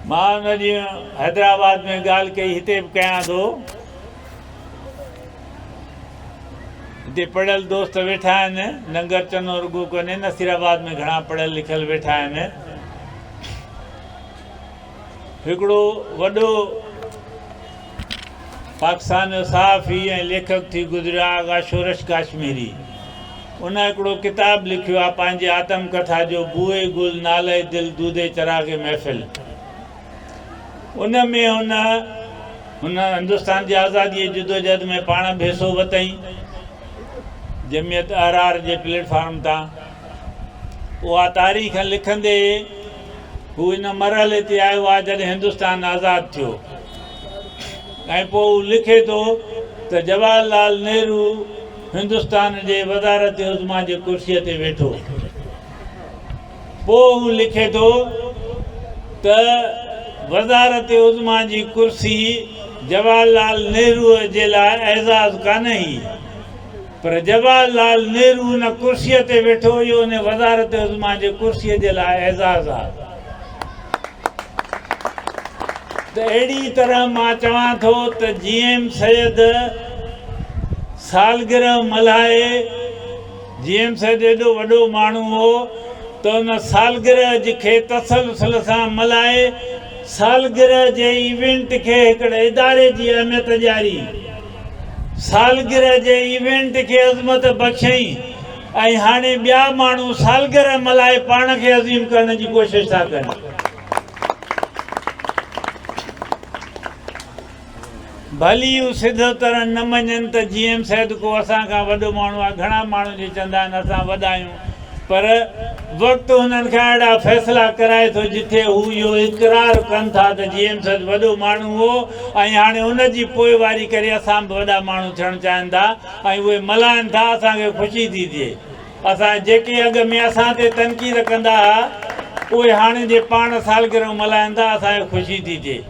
मां उन ॾींहुं हैदराबाद में ॻाल्हि कई, हिते बि कयां थो। हिते पढ़ियल दोस्त वेठा आहिनि, नंगर चनो रुगो कोन्हे, नसीराबाद में घणा पढ़ियल लिखियल वेठा आहिनि। हिकिड़ो वॾो पाकिस्तान जो सहाफ़ी ऐं लेखक थी गुज़रिया आगा शोरश काश्मीरी। उन हिकिड़ो किताबु लिखियो आहे पंहिंजी आत्मकथा जो, बूए गुल नाले दिल दूधे चरागे महफ़िल। उन में हुन हिंदुस्तान जी आज़ादी जदोजहद में पाण बि हिसो वरितई, जमियत अहरार जे प्लेटफॉर्म तां। उहा तारीख़ लिखंदे हू इन मरहले ते आयो आहे जॾहिं हिंदुस्तान आज़ादु थियो। ऐं पोइ हू लिखे थो त जवाहरलाल नेहरू हिंदुस्तान जे वज़ारत उज़्मा जे कुर्सीअ ते वेठो। पोइ हू लिखे थो त वज़ारत उज़्मा जी कुर्सी जवाहरलाल नेहरूअ जे लाइ एज़ाज़ कान हुई, पर जवाहरलाल नेहरू हुन कुर्सीअ ते वेठो, इहो उन वज़ारत उज़्मा जे कुर्सीअ जे लाइ एज़ाज़ आहे। त अहिड़ी तरह मां चवां थो त GM सैयद सालगिरह मल्हाए। GM सैयद एॾो वॾो माण्हू हो त उन सालगिरह खे तसलसल सां मल्हाए, सालगिरह जे इवेंट खे हिकिड़े इदारे जी अहमियत ॾियारी, सालगिरह जे इवेंट खे अज़मत बख़्शई। ऐं हाणे ॿिया माण्हू सालगिरह मल्हाए पाण खे अज़ीम करण जी कोशिशि था कनि। भली हू सिधो तरह न मञनि त GM सैयद को असां खां वॾो माण्हू आहे। घणा माण्हू जे चवंदा आहिनि असां वॾा आहियूं, पर वक़्तु हुननि खां अहिड़ा फ़ैसिला कराए थो जिथे हू इहो इक़रार कनि था त GM सैयद वॾो माण्हू हो, ऐं हाणे हुनजी पोइवारी करे असां बि वॾा माण्हू थियणु चाहिनि था ऐं उहे मल्हाइनि था। असांखे ख़ुशी थी थिए। असां जेके अॻ में असां ते तनक़ीद कंदा हुआ उहे हाणे जे पाण सालगिरह मल्हाइनि था, असांखे ख़ुशी थी थिए।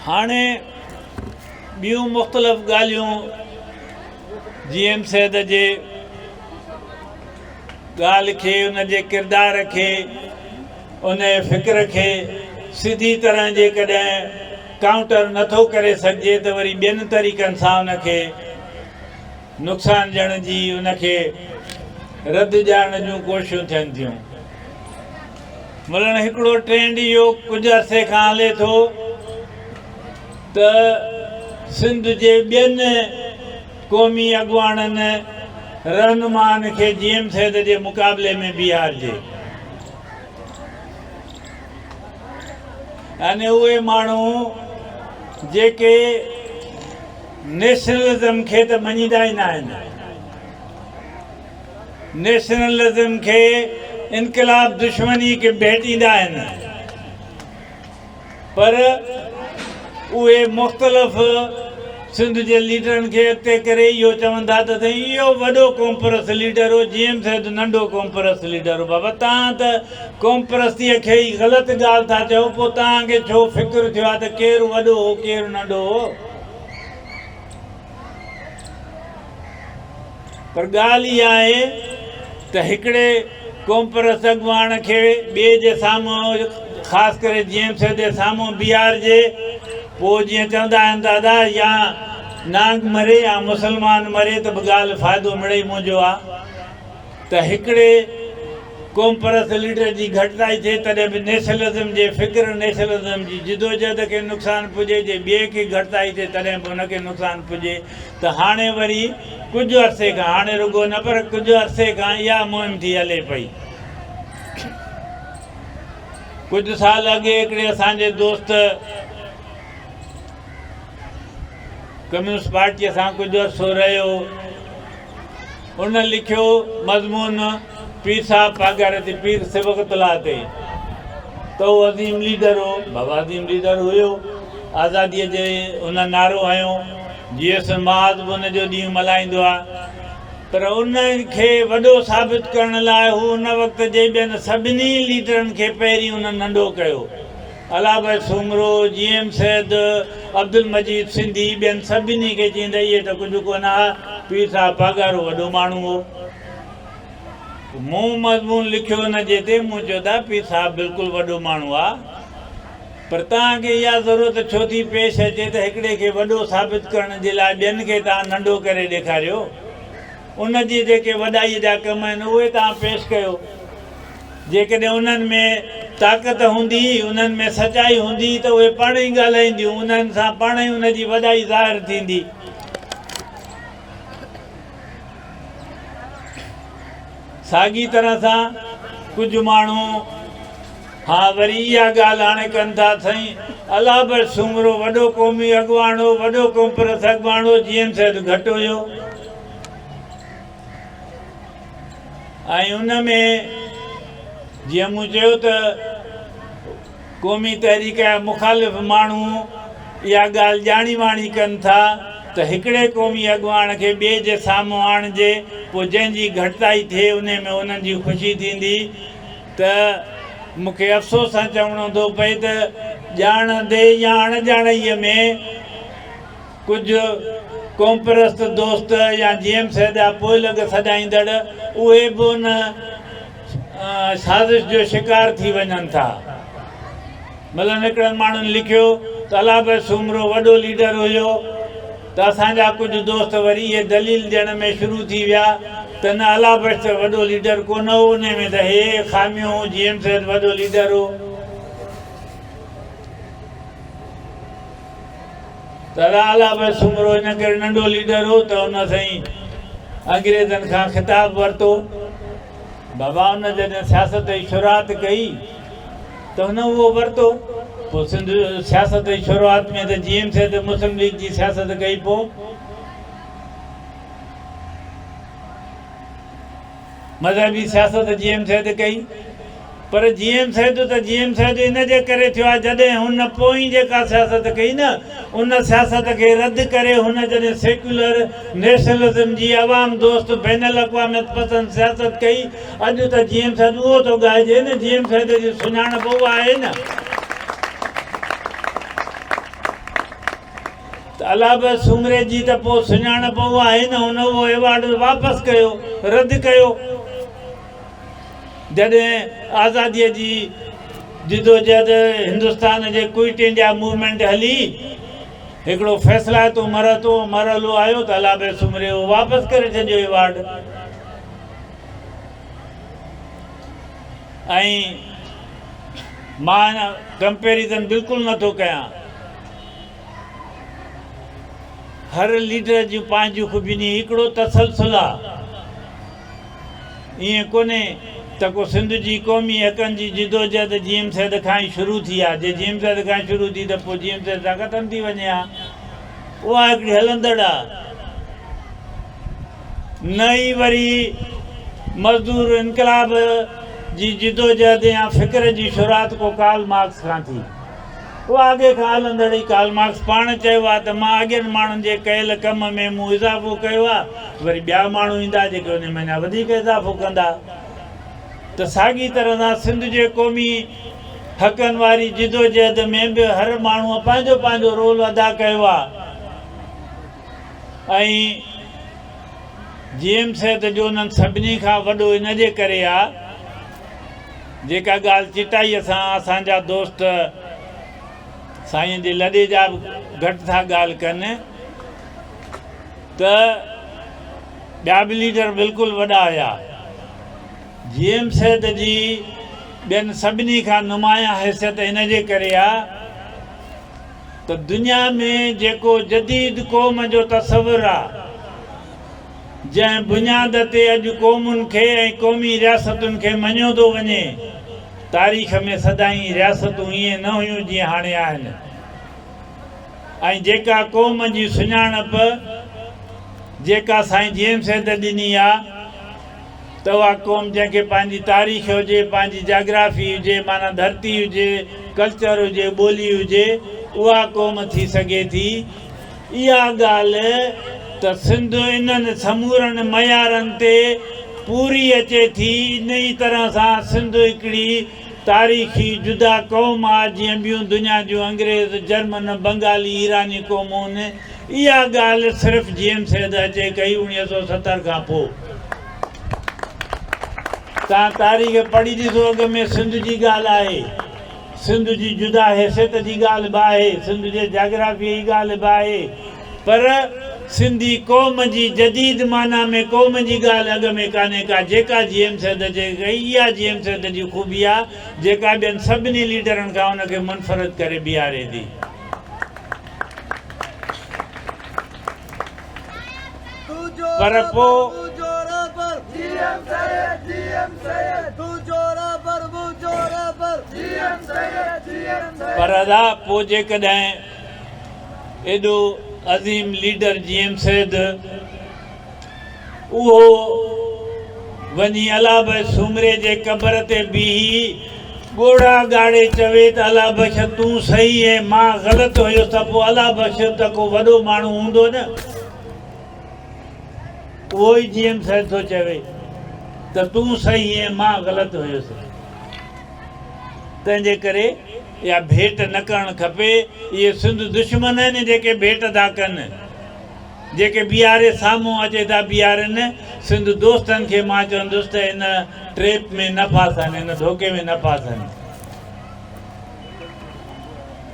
हाणे ॿियूं मुख़्तलिफ़ ॻाल्हियूं GM सैयद जे ॻाल्हि खे, उन जे किरदार खे, उन जे फ़िक्र खे सिधी तरह जे कॾहिं काउंटर नथो करे सघिजे त वरी ॿियनि तरीक़नि सां उनखे नुक़सानु ॾियण जी, उनखे रद्द ॾियारण जूं कोशिशूं थियनि थियूं। मतिलबु हिकिड़ो ट्रेंड इहो कुझु अरसे खां हले थो त सिंध जे ॿियनि क़ौमी अॻुवाणनि रहनुमानि खे GM सैयद जे मुक़ाबले में बीहारिजे। यानी उहे माण्हू जेके नेशनलिज़म खे त मञींदा ई न आहिनि, नेशनलिज़म खे इनक़लाब दुश्मनी खे भेटींदा आहिनि, पर उहे मुख़्तलिफ़ सिंध जे लीडरनि खे अॻिते करे इहो चवंदा त इहो वॾो कॉम्परस लीडर हो, GM सैयद नंढो कॉम्परस लीडर हो। बाबा तव्हां त कॉम्परसीअ खे ई ग़लति ॻाल्हि था चओ, पोइ तव्हांखे छो फ़िक्रु थियो आहे त केरु वॾो हो केरु नंढो हो। पर ॻाल्हि इहा आहे त हिकिड़े कॉम्परस अॻुवाण खे ॿिए जे साम्हूं, ख़ासि करे GM सैयद जे साम्हूं बीहारिजे। पोइ जीअं चवंदा आहिनि दादा, या नांग मरे या मुस्लमान मरे त बि ॻाल्हि फ़ाइदो मिड़े ई मुंहिंजो आहे। त हिकिड़े कॉम्परस लीडर जी घटिताई थिए तॾहिं बि नेशनलिज़म जे फ़िक्र, नेशनलिज़म जी जिदोजहद खे नुक़सानु पुॼे, जे ॿिए खे घटिताई थिए तॾहिं बि हुनखे नुक़सानु पुॼे। त हाणे वरी कुझु अरसे खां, हाणे रुगो न पर कुझु अरसे खां इहा मुहिम थी हले पई। कुझु साल अॻे हिकिड़े असांजे दोस्त कम्युनिस्ट पार्टीअ सां कुझु अरसो रहियो, उन लिखियो मज़मून पीर साहब पागार ते, पीर सिबक़तुल्लाह ते, त उहो अज़ीम लीडर हो, बाबा अज़ीम लीडर हुयो। आज़ादीअ जे उन नारो हयो, GS महाज़ बि उनजो ॾींहुं मल्हाईंदो आहे। पर उनखे वॾो साबित करण लाइ हू उन वक़्त जे ॿियनि सभिनी लीडरनि खे पहिरीं उन नंढो कयो। अला भाई सुमरो, GM सैयद, अब्दुल मजीद सिंधी, ॿियनि सभिनी खे चईंदा इहे त कुझु कोन आहे, पीर साहब पागारो वॾो माण्हू हो। मूं मज़मून लिखियो हुन जे ते मूं चयो था पीर साहिबु बिल्कुलु वॾो माण्हू आहे, पर तव्हांखे इहा ज़रूरत छो थी पेश अचे त हिकिड़े खे वॾो साबित करण जे लाइ ॿियनि खे तव्हां नंढो करे ॾेखारियो? उन जी जेके वॾाई जा कम आहिनि उहे तव्हां पेश कयो। जेकॾहिं उन्हनि में ताक़त हूंदी, उन्हनि में सचाई हूंदी त उहे पाण ई ॻाल्हाईंदियूं, उन्हनि सां पाण ई उन जी वॾाई ज़ाहिर थींदी। साॻी तरह सां कुझु माण्हू हा वरी इहा ॻाल्हि हाणे कनि था, साईं अलाह बख़्श सुमरो वॾो क़ौमी अॻुवाण हो, वॾो कॉम्प्रेस अॻुवाण हो, जीएम साहिब घटि हुयो। ऐं उन में जीअं मूं चयो त क़ौमी तहरीक जा मुख़ालिफ़ माण्हू इहा ॻाल्हि ॼाणी वाणी कनि था त हिकिड़े क़ौमी अॻुवाण खे ॿिए जे साम्हूं आणिजे, पोइ जंहिंजी घटिताई थिए उन में उन्हनि जी ख़ुशी थींदी। त मूंखे अफ़सोस सां चवणो थो पए त ॼाणंदे या अणॼाणीअ में कुझु कॉम्प्रेस दोस्त या जीएम साहिब जा पोइ लॻ सॾाईंदड़ उहे बि उन साज़िश जो शिकार थी वञनि था। मतिलबु हिकिड़नि माण्हुनि लिखियो त अलाह बख़्श सुमरो वॾो लीडर हुयो, त असांजा कुझु दोस्त वरी इहे दलील ॾियण में शुरू थी विया त न अलाह बख़्श वॾो लीडर कोन हो, उन में त हे ख़ामियूं, जीएम साहिब वॾो लीडर हो। त अलाह बख़्श सुमरो इन करे नंढो लीडर हो त उन साईं अंग्रेज़नि खां ख़िताबु वरितो। बाबा उन जॾहिं सियासत जी शुरूआत कई त हुन उहो वरितो। पोइ सिंध सियासत जी शुरूआत में त जीएम साहिब मुस्लिम लीग जी सियासत कई, पोइ मज़हबी सियासत जीएम साहिब कई। पर जीएम साहिब त जीएम साहिब इन जे करे थियो आहे जॾहिं हुन पोइ जेका सियासत कई न, उन सियासत खे रद्द करे हुन जॾहिं सेक्युलर नेशनलिज़म जी अवाम दोस्त बैनुल अक़वामियत पसंदि सियासत कई, अॼु त जीएम साहिब उहो थो ॻाइजे न, जीएम साहिब जी सुञाणप उहा आहे न। त अलाह बख़्श सुमरे जी त पोइ सुञाणप उहा आहे न, हुन उहो एवॉर्ड वापसि कयो, रद्द कयो। जॾहिं आज़ादीअ जी जिदोजहद हिंदुस्तान जे क्विट इंडिया मूवमेंट हली, हिकिड़ो फ़ैसिला तो मरहलो आयो त अलाह बख़्श सुमरे वापसि करे छॾियो एवॉर्ड। ऐं मां कंपेरिज़न बिल्कुलु नथो कयां, हर लीडर जूं पंहिंजूं ख़ूबियूं, हिकिड़ो तसलसल आहे। ईअं कोन्हे त को सिंध जी क़ौमी हक़नि जी जिदोजहद जीएम साहिब खां ई शुरू थी आहे, जे जीएम साहिब खां शुरू थी त पोइ जीएम साहिब सां ख़तमु थी वञे हा, उहा हिकिड़ी हलंदड़ आहे। न ई वरी मज़दूर इनकलाब जी जिदोजहद या फ़िक्र जी शुरूआत को कार्ल मार्क्स खां थी, उहा अॻे खां हलंदड़ ई। कार्ल मार्क्स पाण चयो आहे त मां अॻियनि माण्हुनि जे कयल कम में मूं इज़ाफ़ो कयो आहे, वरी ॿिया माण्हू ईंदा जेके उन में अञा वधीक इज़ाफ़ो कंदा। त साॻी तरह सां सिंध जे क़ौमी हक़नि वारी जिदोजहद में बि हर माण्हूअ पंहिंजो पंहिंजो रोल अदा कयो आहे। ऐं जीएम साहिब जो उन्हनि सभिनी खां वॾो इन जे करे आहे, जेका ॻाल्हि चिटाईअ सां असांजा दोस्त साईं जे लॾे जा बि घटि था ॻाल्हि कनि, त ॿिया बि लीडर बिल्कुलु वॾा हुया। जीएम साहिब जी ॿियनि सभिनी खां नुमाया हैसियत इन जे करे आहे त दुनिया में जेको जदीद क़ौम जो तसवुर आहे, जंहिं बुनियाद ते अॼु क़ौमुनि खे ऐं क़ौमी रियासतुनि खे मञियो थो वञे, तारीख़ में सदाईं रियासतूं ईअं न हुयूं जीअं हाणे आहिनि। ऐं जेका क़ौम जी सुञाणप जेका साईं जीएम साहिब ॾिनी आहे, त उहा क़ौम जंहिंखे पंहिंजी तारीख़ हुजे, पंहिंजी जाग्राफी हुजे, माना धरती हुजे, कल्चर हुजे, ॿोली हुजे, उहा क़ौम थी सघे थी। इहा ॻाल्हि त सिंध इन्हनि समूरनि मयारनि ते पूरी अचे थी। इन ई तरह सां सिंध हिकिड़ी तारीख़ी जुदा क़ौम आहे, जीअं ॿियूं दुनिया जूं अंग्रेज़, जर्मन, बंगाली, ईरानी क़ौमूं आहिनि। इहा ॻाल्हि सिर्फ़ु जीएम साहिब अचे कई 1970 खां पोइ। तव्हां तारीख़ पढ़ी ॾिसो, अॻ में सिंध जी ॻाल्हि आहे, सिंध जी जुदा हैसियत जी ॻाल्हि बि आहे, सिंध जे जाग्राफीअ जी ॻाल्हि बि आहे, पर सिंधी क़ौम जी जदीद माना में क़ौम जी ॻाल्हि अॻ में कान्हे का। जेका GM सैद जे कई इहा GM सैद जी ख़ूबी आहे, जेका ॿियनि सभिनी लीडरनि खां उनखे मुनफ़रद करे बीहारे थी। पर पोइ पर अदा पोइ जेकॾहिं एॾो अज़ीम लीडर GM सैद उहो वञी अला बख्श सूमरे जे क़बर ते बीही ॻोढ़ा ॻाड़े चवे त अला बख्श तूं सही ऐं मां ग़लति हुयुसि, त पोइ अला बख्श त को वॾो माण्हू हूंदो न। उहो ई GM सैद थो चवे त तूं सही ऐं मां ग़लति हुयुसि। तंहिंजे करे इहा भेट न करणु खपे। इहे सिंध दुश्मन आहिनि जेके भेट था कनि, जेके बीहारे साम्हूं अचे था बीहारनि। सिंध दोस्तनि खे मां चवंदुसि त हिन ट्रेप में न फासनि, हिन धोखे में न फासनि।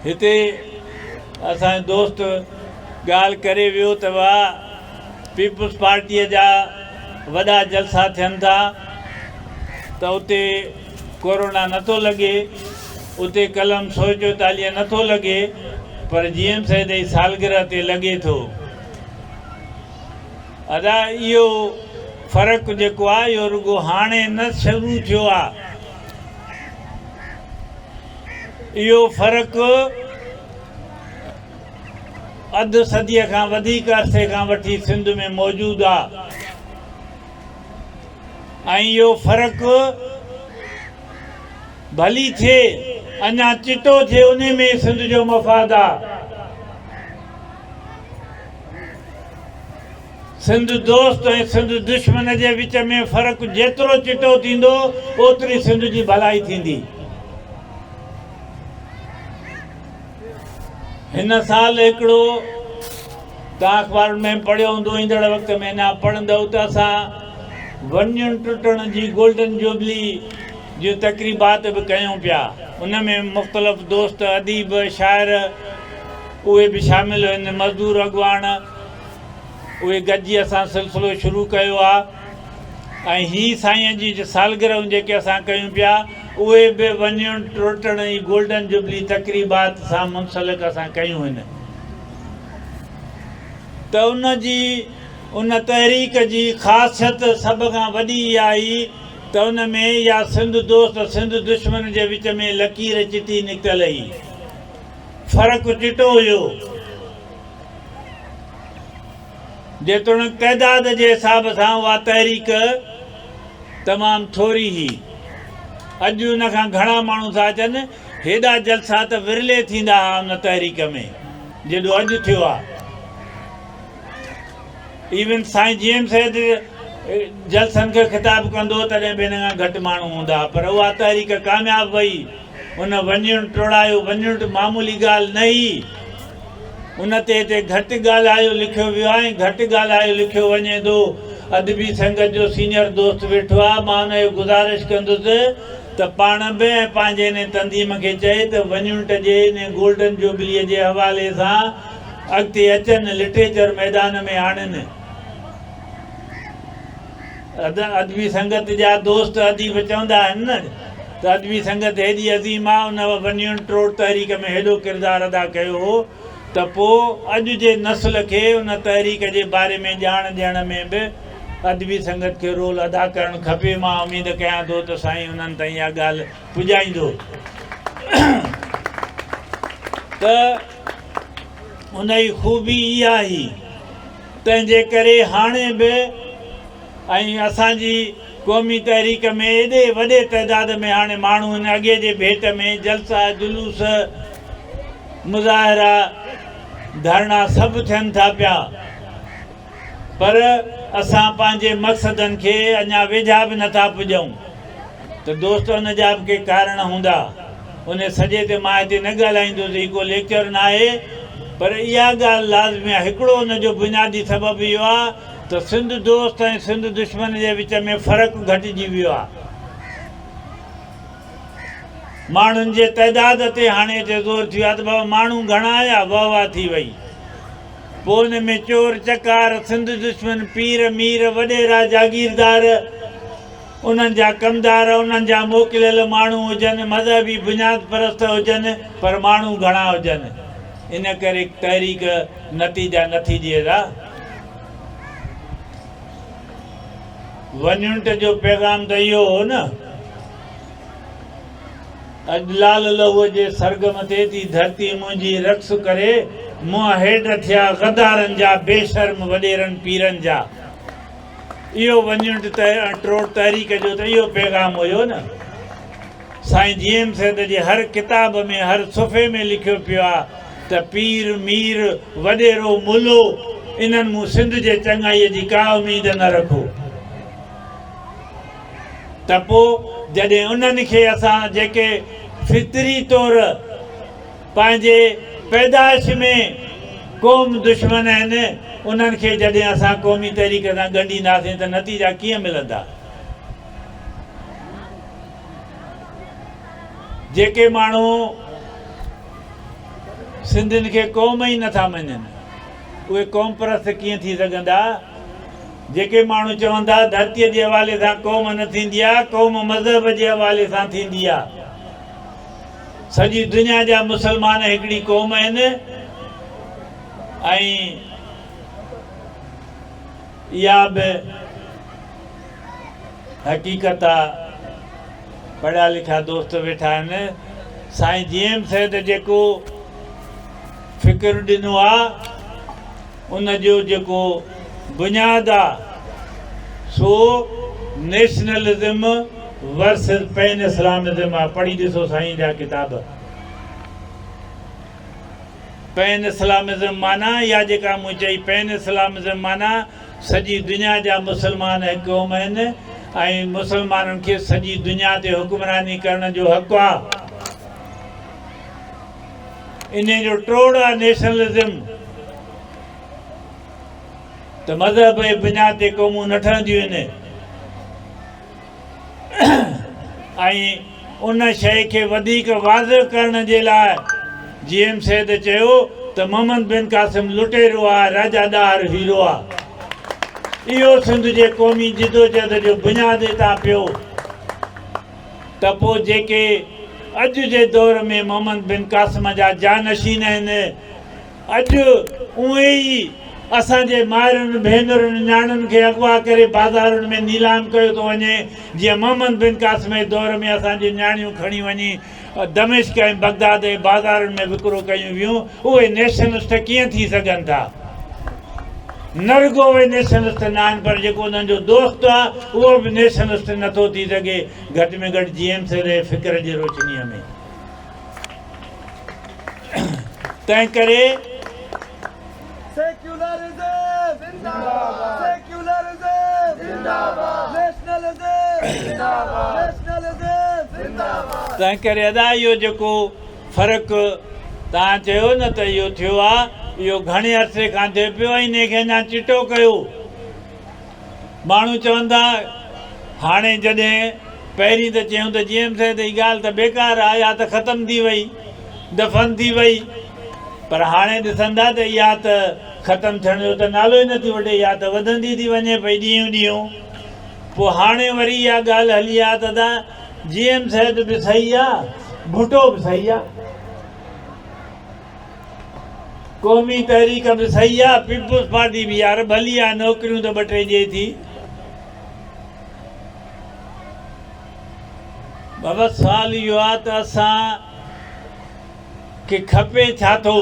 हिते असांजो दोस्त ॻाल्हि करे वियो त वाह पीपुल्स पार्टीअ जा वॾा जलसा थियनि था त उते कोरोना नथो लॻे, उते कलम 144 नथो लॻे, पर GM सैद जी सालगिरह ते लॻे थो। अदा इहो फ़र्क़ु जेको आहे इहो रुॻो हाणे न शुरू थियो आहे, इहो फ़र्क़ु अधु सदीअ खां वधीक अरसे खां वठी सिंध में मौजूदु आहे। ऐं इहो फ़र्क़ु भली थिए अञा चिटो थिए, उन में सिंध जो मफ़ाद आहे। सिंध दोस्त ऐं सिंध दुश्मन जे विच में फ़र्क़ु जेतिरो चिटो थींदो ओतिरी सिंध जी भलाई थींदी। हिन साल हिकिड़ो तव्हां अख़बार में पढ़ियो हूंदो, ईंदड़ वक़्त में अञा पढ़ंदव त असां वञण टुटण जी गोल्डन जुबली जो तक़रीबात बि कयूं पिया। उन में मुख़्तलिफ़ दोस्त अदीब शाइर उहे बि शामिल आहिनि, मज़दूर अॻवान उहे गॾिजी असां सिलसिलो शुरू कयो आहे। ऐं हीअ साईं जी सालगिरहूं जेके असां कयूं पिया उहे बि वञण टुटण जी गोल्डन जुबली तक़रीबात सां मुंसलिक असां कयूं आहिनि। त उन तहरीक जी ख़ासियत सभ खां वॾी इहा आई त उन में इहा सिंध दोस्त सिंध दुश्मन जे विच में लकीर चिटी निकितल हुई, फ़र्क़ु चिटो हुयो। जेतोणीकि तइदाद जे हिसाब सां उहा तहरीक तमामु थोरी हुई। अॼु उन खां घणा माण्हू था अचनि, हेॾा जलसा त विरले थींदा हुआ उन तहरीक में जेॾो अॼु थियो आहे। इवन साईं GM सैद जलसनि खे ख़िताबु कंदो तॾहिं बि हिन खां घटि माण्हू हूंदा, पर उहा तहरीक कामयाबु वई। उन वञणु टोड़ायो, वञणु मामूली ॻाल्हि न हुई, उन ते हिते घटि ॻाल्हायो लिखियो वियो आहे ऐं घटि ॻाल्हायो लिखियो वञे थो। अदबी संगत जो सीनियर दोस्त वेठो आहे, मां हुनजो गुज़ारिश कंदुसि त पाण बि ऐं पंहिंजे हिन तंज़ीम खे चए त वञण जे हिन गोल्डन जुबलीअ जे हवाले सां अॻिते अचनि, लिटरेचर मैदान में आणनि। अदबी संगत जा दोस्त अदीब चवंदा आहिनि न त अदबी संगत हेॾी अज़ीम आहे, उन वञण टोड़ तहरीक में हेॾो किरदारु अदा कयो हो त पोइ अॼु जे नस्ल खे उन तहरीक जे बारे में ॼाण ॾियण में बि अदबी संगत खे रोल अदा करणु खपे। मां उमेद कयां थो त साईं उन्हनि ताईं इहा ॻाल्हि पुॼाईंदो। त उन जी ख़ूबी इहा ई, तंहिंजे करे हाणे बि ऐं असांजी क़ौमी तहरीक में एॾे वॾे तइदाद में हाणे माण्हू आहिनि। अॻे जे भेट में जलसा जुलूस मुज़ाहिरा धरना सभु थियनि था पिया, पर असां पंहिंजे मक़सदनि खे अञा वेझा बि नथा पुॼूं। त दोस्त उन जा बि के कारण हूंदा, उन सॼे ते मां हिते न ॻाल्हाईंदुसि, को लेक्चर न आहे, पर इहा ॻाल्हि लाज़मी आहे। हिकिड़ो उनजो बुनियादी सबबु इहो आहे त सिंध दोस्त ऐं सिंध दुश्मन जे विच में फ़र्क़ु घटिजी वियो आहे। माण्हुनि जे तइदाद ते हाणे हिते ज़ोर थियो आहे त बाबा माण्हू घणा आया, वाह वाह थी वई। पोइ हुन में चोर चकार, सिंध दुश्मन, पीर मीर, वॾेरा जागीरदार, उन्हनि जा कमदार, उन्हनि जा मोकिलियल माण्हू हुजनि, मज़हबी बुनियाद परस्त हुजनि, पर माण्हू घणा हुजनि। इन करे तहरीक नतीजा नथी ॾिए था। वञुंट जो पैगाम त इहो हो न, अॼु लाल लहूअ जे सरगम ते थी धरती मुंहिंजी रक़्स करे, मुंहं हेठि थिया गदारनि जा, बेशर्म वॾेरनि पीरनि जा। इहो वञुंट ट्रोड़ तहरीक जो त इहो पैगाम हुयो न। साईं जीएम सैद जे हर किताब में, हर सुफ़े में लिखियो पियो आहे त पीर मीर वॾेरो मुलो इन्हनि मूं सिंध जे चङाईअ जी का उमेद न रखो। त पोइ जॾहिं उन्हनि खे असां जेके फितरी तौर पंहिंजे पैदाइश में क़ौम दुश्मन आहिनि, उन्हनि खे जॾहिं असां क़ौमी तहरीक सां ॻंढींदासीं त नतीजा कीअं मिलंदा? जेके माण्हू सिंधियुनि खे क़ौम ई नथा मञनि, उहे क़ौम परस्त कीअं थी सघंदा? जेके माण्हू चवंदा धरतीअ जे हवाले सां क़ौम न थींदी आहे, क़ौम मज़हब जे हवाले सां थींदी आहे। सॼी दुनिया जा मुस्लमान हिकिड़ी क़ौम आहिनि ऐं इहा बि हक़ीक़त आहे। पढ़िया लिखिया दोस्त वेठा आहिनि। साईं जीएम सैद जेको फ़िक्र ॾिनो आहे, उनजो जेको बुनियाद आहे सो नेशनलिज़म वर्सेस पैन इस्लामिज़म आहे। पढ़ी ॾिसो साईं जा किताब। पैन इस्लामिज़म माना या जेका मूं चई, पैन इस्लामिज़म माना सॼी दुनिया जा मुस्लमान हिकु क़ौम आहिनि ऐं मुस्लमाननि खे सॼी दुनिया ते हुकुमरानी करण जो हक़ु आहे। इन जो ट्रोड़ आहे नेशनलिज़म। त मज़हब जे बुनियाद ते क़ौमूं न ठहंदियूं आहिनि ऐं उन शइ खे वधीक वाज़ह करण जे लाइ जीएम सैद चयो त मोहम्मद बिन कासिम लुटेरो आहे, राजादार हीरो आहे। इहो सिंध जे क़ौमी जिदोजहद जो बुनियाद हितां पियो। त पोइ जेके अॼु जे दौर में मोहम्मद बिन कासिम जा जानशीन आहिनि, अॼु उहे ई असांजे माइरुनि भेनरुनि नियाणियुनि खे अगवा करे बाज़ारुनि में नीलाम कयो थो वञे। जीअं मोहम्मद बिन कासिम जे दौर में असांजी नियाणियूं खणी वञी दमिश्क ऐं बगदाद जे बाज़ारुनि में विकिरो कयूं वियूं। उहे नेशनलिस्ट कीअं थी सघनि था? न रुगो उहे नेशनलिस्ट न आहिनि, पर जेको उन्हनि जो दोस्त आहे उहो बि नेशनलिस्ट नथो थी सघे, घटि में घटि जीएम सैद जे फ़िक्र जी रोशनीअ में। तंहिं करे तंहिं करे अदा इहो जेको फ़र्क़ु तव्हां चयो न त इहो थियो आहे, इहो घणे अरसे खां थिए पियो ऐं इन खे अञा चिटो कयो। माण्हू चवंदा हाणे जॾहिं पहिरीं त चयूं त जीएम सैद जी ॻाल्हि त बेकार आहे, या त ख़तमु थी वई, दफ़न थी वई, पर हाणे ॾिसंदा त इहा त ख़तमु थियण जो त नालो ई नथी वठे, या त वधंदी थी वञे पई ॾींहों ॾींहों। पोइ हाणे वरी इहा ॻाल्हि हली आहे त जीएम सैद बि सही आहे, भुटो बि सही आहे, क़ौमी तहरीक बि सही आहे, पीपुल्स पार्टी बि यार भली आहे, नौकरियूं त ॿ टे ॾिए थी। बाबा सुवाल इहो आहे त असां खे खपे छा थो?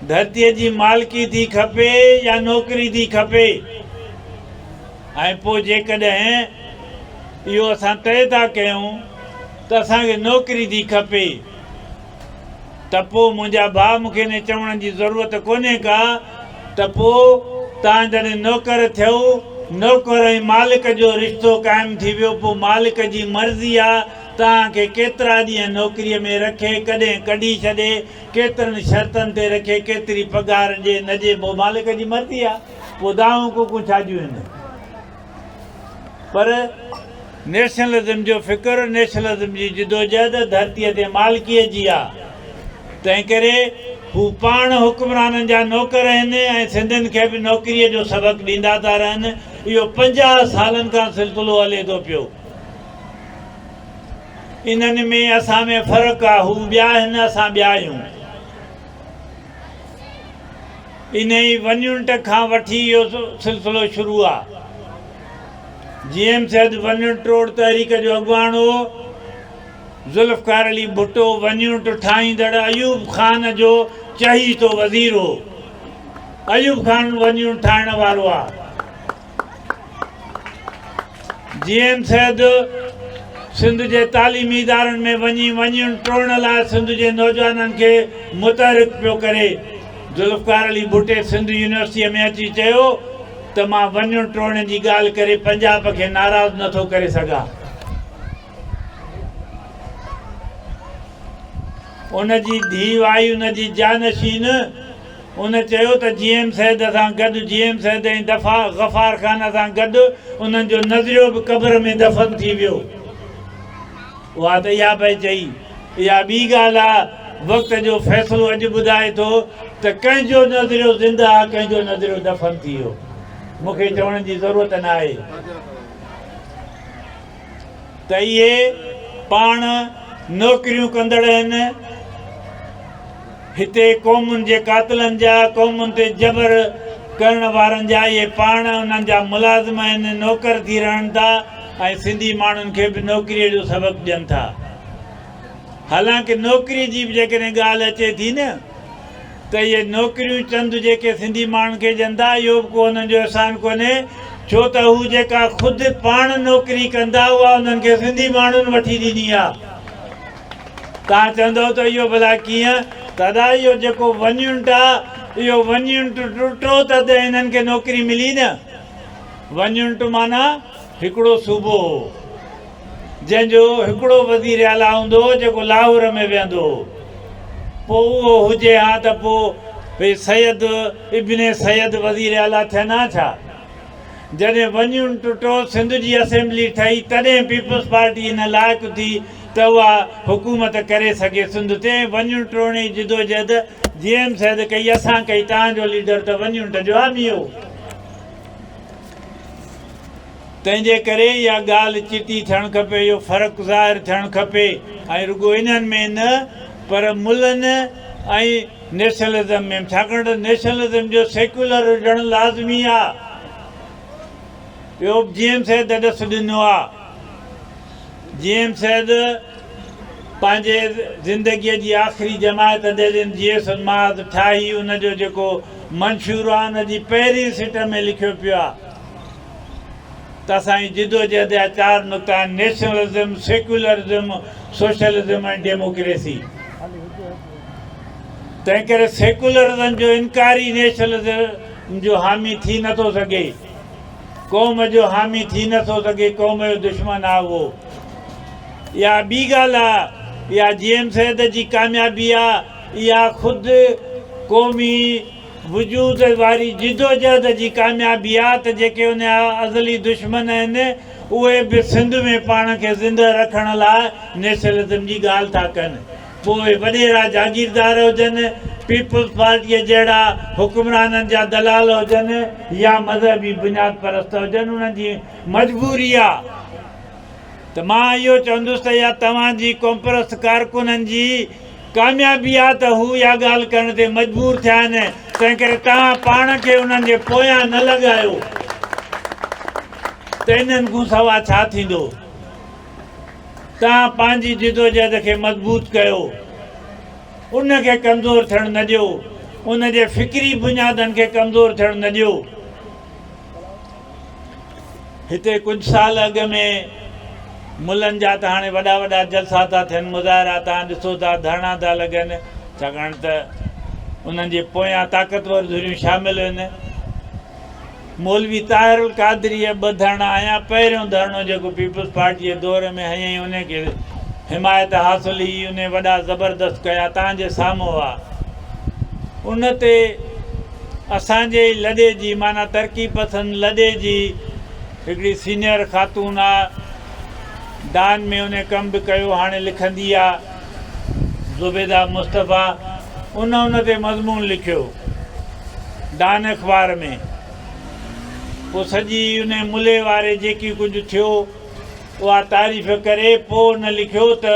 धरतीअ जी मालिकी थी खपे या नौकरी थी खपे? ऐं पोइ जेकॾहिं इहो असां तइ था कयूं त असांखे नौकरी थी खपे, त पोइ मुंहिंजा भाउ मूंखे इन चवण जी ज़रूरत कोन्हे का त पोइ तव्हां जॾहिं नौकर थियो, नौकर ऐं मालिक जो रिश्तो क़ाइमु थी वियो, पोइ मालिक जी मर्ज़ी आहे तव्हांखे केतिरा ॾींहं नौकरीअ में रखे, कॾहिं कढी छॾे, केतिरनि शर्तनि ते रखे, केतिरी पघार ॾिए न ॾिए, पोइ मालिक जी मर्ज़ी आहे। पोइ दाऊं कुकूं छा जूं आहिनि? पर नेशनलिज्म जो फ़िक्र, नेशनलिज्म जी जिदोजहद धरतीअ ते मालिकीअ जी आहे। तंहिं करे हू पाण हुक्मराननि जा नौकर आहिनि ऐं सिंधियुनि खे बि नौकरीअ जो सबक़ु ॾींदा था रहनि। इहो 50 सालनि खां सिलसिलो हले थो पियो। इन्हनि में असां में फ़र्क़ु आहे, हू ॿिया आहिनि, असां ॿिया आहियूं। इन ई वञुंट खां वठी इहो सिलसिलो शुरू आहे। GM सैद वञुंट रोड तहरीक जो अॻुवाण हो, ज़ुल्फ़कार अली भुट्टो वञुंट ठाहींदड़ अयूब ख़ान जो चहीतो वज़ीर हो। अयूब ख़ान वञुंट ठाहिण वारो आहे। GM सैद सिंध जे तालीमी इदारनि में वञी वञुंट टोड़ण लाइ सिंध जे नौजवाननि खे मुतहरिक पियो करे। ज़ुल्फ़कार अली भुट्टे सिंध यूनिवर्सिटीअ में अची चयो त मां वञुंट टोड़ण जी ॻाल्हि करे पंजाब खे नाराज़ नथो करे सघां। उन जी धीउ आई, उन जी जानशीन, उन चयो त GM सैद सां गॾु, GM सैद ऐं गफ़ार ख़ान सां गॾु उन्हनि जो नज़रियो बि क़ब्र में दफ़न थी वियो। उहा त इहा पई चई। इहा ॿी ॻाल्हि आहे, वक़्त जो फ़ैसिलो अॼु ॿुधाए थो त कंहिंजो नज़रियो ज़िंदा आहे, कंहिंजो नज़रियो दफ़न थी वियो। मूंखे चवण जी ज़रूरत न आहे त इहे पाण नौकरियूं कंदड़ आहिनि। हिते क़ौमुनि जे कातिलनि जा, क़ौमुनि ते जबर करण वारनि जा इहे पाण उन्हनि जा मुलाज़िम आहिनि, नौकर थी रहनि था ऐं सिंधी माण्हुनि खे बि नौकरीअ जो सबक़ु ॾियनि था। हालांकि नौकरीअ जी बि जेकॾहिं ॻाल्हि अचे थी न, त इहे नौकरियूं चंद जेके सिंधी माण्हुनि खे ॾियनि था, इहो बि को हुननि जो अहसान कोन्हे, छो त हू जेका ख़ुदि पाण नौकरी कंदा उहा उन्हनि खे सिंधी माण्हुनि वठी ॾिनी आहे। तव्हां चवंदव त इहो भला कीअं? दादा इहो जेको वञुंट आहे, इहो वञुंट टुटो त हिननि खे नौकरी मिली न। वञुंट माना हिकिड़ो सूबो हो जंहिंजो हिकिड़ो वज़ीर आला हूंदो हो जेको लाहौर में वेहंदो हो। पोइ उहो हुजे हा त पोइ भई सैयद इब्न सैयद वज़ीर आला थियनि छा? जॾहिं वञुंट टुटो, सिंध जी असेंबली ठही, तॾहिं पीपल्स पार्टी इन लाइक़ु थी त उहा हुकूमत करे सघे सिंध ते। वञुंट टोड़ण जी जिदोजहद GM सैद कई, असां कई, तव्हांजो लीडर त वञुंट जो हामी हो। तंहिंजे करे इहा ॻाल्हि चिटी थियणु खपे, इहो फ़र्क़ु ज़ाहिर थियणु खपे। ऐं रुॻो इन्हनि में न, पर मुल्हनि ऐं नेशनलिज़म में, छाकाणि त नेशनलिज़म जो सेक्युलर हुजणु लाज़मी आहे। इहो GM सैद ॾस ॾिनो आहे। GM सैद पंहिंजे ज़िंदगीअ जी आख़िरी जमायत जॾहिं GS माज़ ठाही, उनजो जेको मंशूर आहे उन जी पहिरीं सिट में लिखियो पियो आहे त असांजी जिदोजहद जा 4 नुक़्ता आहिनि: नेशनलिज़म, सेक्युलरिज़म, सोशलिज़म ऐं डेमोक्रेसी। तंहिं करे सेक्युलरिज़म जो इनकारी नेशनलिज़म जो हामी थी नथो सघे, क़ौम जो हामी थी नथो सघे, क़ौम जो दुश्मन आहे उहो। इहा ॿी ॻाल्हि आहे, इहा GM सैद जी कामयाबी आहे। इहा ख़ुदि क़ौमी वजूद वारी जिदोजहद जी कामयाबी आहे त जेके उन जा अज़ली दुश्मन आहिनि उहे बि सिंध में पाण खे ज़िंदा रखण लाइ नेशनलिज़म जी ॻाल्हि था कनि। पोइ वॾेरा जागीरदार हुजनि, पीपल्स पार्टीअ जहिड़ा हुक्मराननि जा दलाल हुजनि या मज़हबी बुनियाद परस्त हुजनि, उन्हनि जी मजबूरी आहे। त मां इहो चवंदुसि त इहा तव्हांजी कॉम्प्रस कारकुननि जी कामयाबी आहे त हू इहा ॻाल्हि करण ते मजबूर थिया आहिनि। तंहिं करे तव्हां पाण खे उन्हनि जे पोयां न लॻायो त इन्हनि खां सवाइ छा थींदो। तव्हां पंहिंजी जिदोजहद खे मज़बूत कयो, उनखे कमज़ोर थियणु न ॾियो, उन जे फ़िक्री बुनियादनि खे कमज़ोर थियणु न ॾियो। हिते कुझु साल अॻु में मुल्हनि जा त हाणे वॾा वॾा जलसा था थियनि, मुज़ाहिरा तव्हां ॾिसो था, धरना था लॻनि, छाकाणि त उन्हनि जे पोयां ताक़तवर धुरियूं शामिल आहिनि। मौलवी ताहिरुल क़ादरीअ 2 धरणा हयां। पहिरियों धरणो जेको पीपल्स पार्टीअ दौर में हयईं, उनखे हिमायत हासिल हुई, उन वॾा ज़बरदस्त कया, तव्हांजे साम्हूं हुआ। उन ते असांजे लॾे जी, माना तरक़ी पसंद लॾे जी हिकिड़ी सीनियर ख़ातून आहे, दान में उन कम बि कयो। हाणे लिखंदी आहे ज़ुबैदा मुस्तफ़ा, उन ते मज़मून लिखियो दान अख़बार में। पोइ सॼी उन मुले वारे जेकी कुझु थियो उहा तारीफ़ करे पोइ न लिखियो त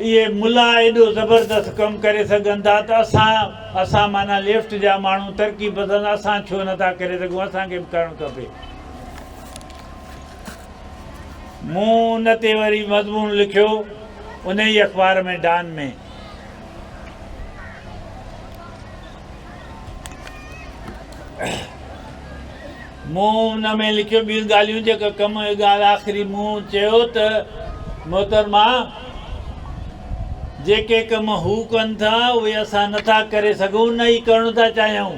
इहे मुला एॾो ज़बरदस्त कमु करे सघनि था त असां माना लेफ्ट जा माण्हू तरक़ी पसंदि असां छो नथा करे सघूं, असांखे बि करणु खपे। मूं उन ते वरी मज़मून लिखियो उन ई अख़बार में दान में। मूं उन में लिखियो ॿियूं ॻाल्हियूं जेका कम जी ॻाल्हि आख़िरी मूं चयो त मोहतरमा जेके कम हू कनि था उहे असां नथा करे सघूं, न ई करणु था चाहियूं।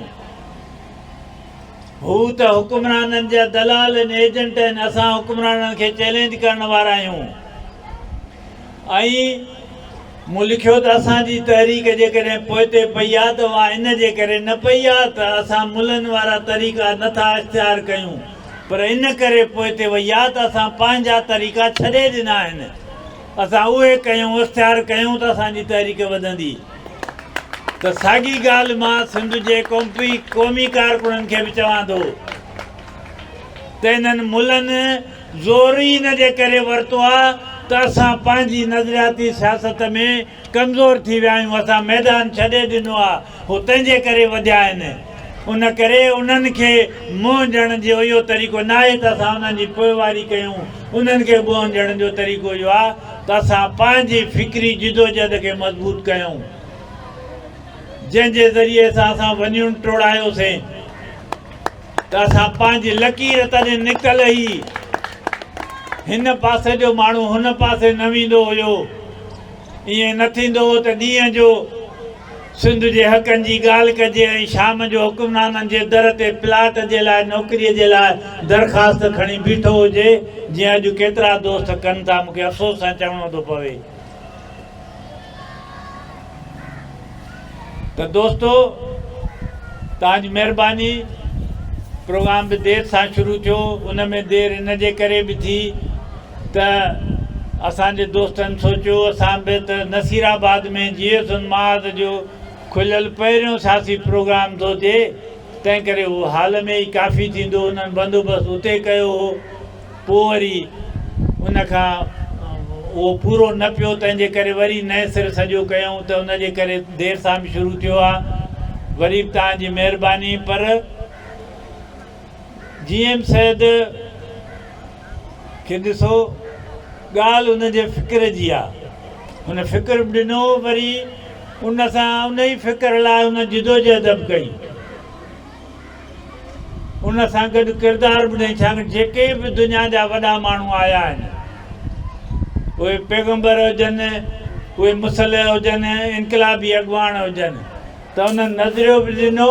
हू त हुकुमराननि जा दलाल आहिनि, एजेंट आहिनि, असां हुकुमराननि खे चैलेंज करण वारा आहियूं। ऐं मूं लिखियो त असांजी तहरीक जेकॾहिं पोइ ते पई आहे त उहा इन जे करे न पई आहे त असां मुलनि वारा तरीक़ा नथा इख़्तियार कयूं, पर इन करे पोइ ते वई आहे त असां पंहिंजा तरीक़ा छॾे ॾिना आहिनि। असां उहे कयूं, इख़्तियार कयूं त असांजी तहरीक वधंदी। त साॻी ॻाल्हि मां सिंध जे क़ौमी कारकुननि खे बि चवां थो त इन्हनि मुलनि ज़ोर ई इन जे करे वरितो आहे त असां पंहिंजी नज़रियाती सियासत में कमज़ोर थी विया आहियूं। असां मैदान छॾे ॾिनो आहे, हू तंहिंजे करे वधिया आहिनि। उन करे उन्हनि खे मुंहुं ॾियण जो इहो तरीक़ो न आहे त असां उन्हनि जी पोइवारी कयूं। उन्हनि खे मुंहुं ॾियण जो तरीक़ो इहो आहे त असां पंहिंजी फ़िक्री जिदोजहद खे मज़बूत कयूं, जंहिंजे ज़रिए सां असां वञूं टोड़ायोसीं त असां पंहिंजी लकीर तॾहिं निकल ई हिन पासे जो माण्हू हुन पासे न वेंदो हुयो। ईअं न थींदो हो त ॾींहं जो सिंध जे हक़नि जी ॻाल्हि कजे ऐं शाम जो हुकुमराननि जे दर ते प्लाट जे लाइ नौकिरीअ जे लाइ दरख़्वास्त खणी बीठो हुजे, जीअं अॼु केतिरा दोस्त कनि था। मूंखे अफ़सोस सां चवणो थो पवे त दोस्तो तव्हांजी महिरबानी। प्रोग्राम बि देरि सां शुरू थियो, उन में देरि इन जे करे बि थी त असांजे दोस्तनि सोचियो असां बि त नसीराबाद में जीएस उन्माद जो खुलियल पहिरियों सियासी प्रोग्राम थो थिए, तंहिं करे उहो हाल में ई काफ़ी थींदो। उन्हनि बंदोबस्तु उते कयो हो, पोइ वरी उनखां उहो पूरो न पियो, तंहिंजे करे वरी नए सिर सॼो कयूं त उनजे करे देरि सां बि शुरू थियो आहे। वरी बि तव्हांजी महिरबानी। पर जीएम सैद खे ॾिसो, ॻाल्हि उनजे फ़िक्र जी आहे, हुन फ़िक्र बि ॾिनो, वरी उन सां उन ई फ़िक्र लाइ उन जिदोजहद बि कई, उन सां गॾु किरदारु बि ॾेई। छाकाणि जेके बि दुनिया जा वॾा माण्हू आया आहिनि, उहे पैगम्बर हुजनि, उहे मुसलिह हुजनि, इनकलाबी अॻुवान हुजनि, त उन्हनि नज़रियो बि ॾिनो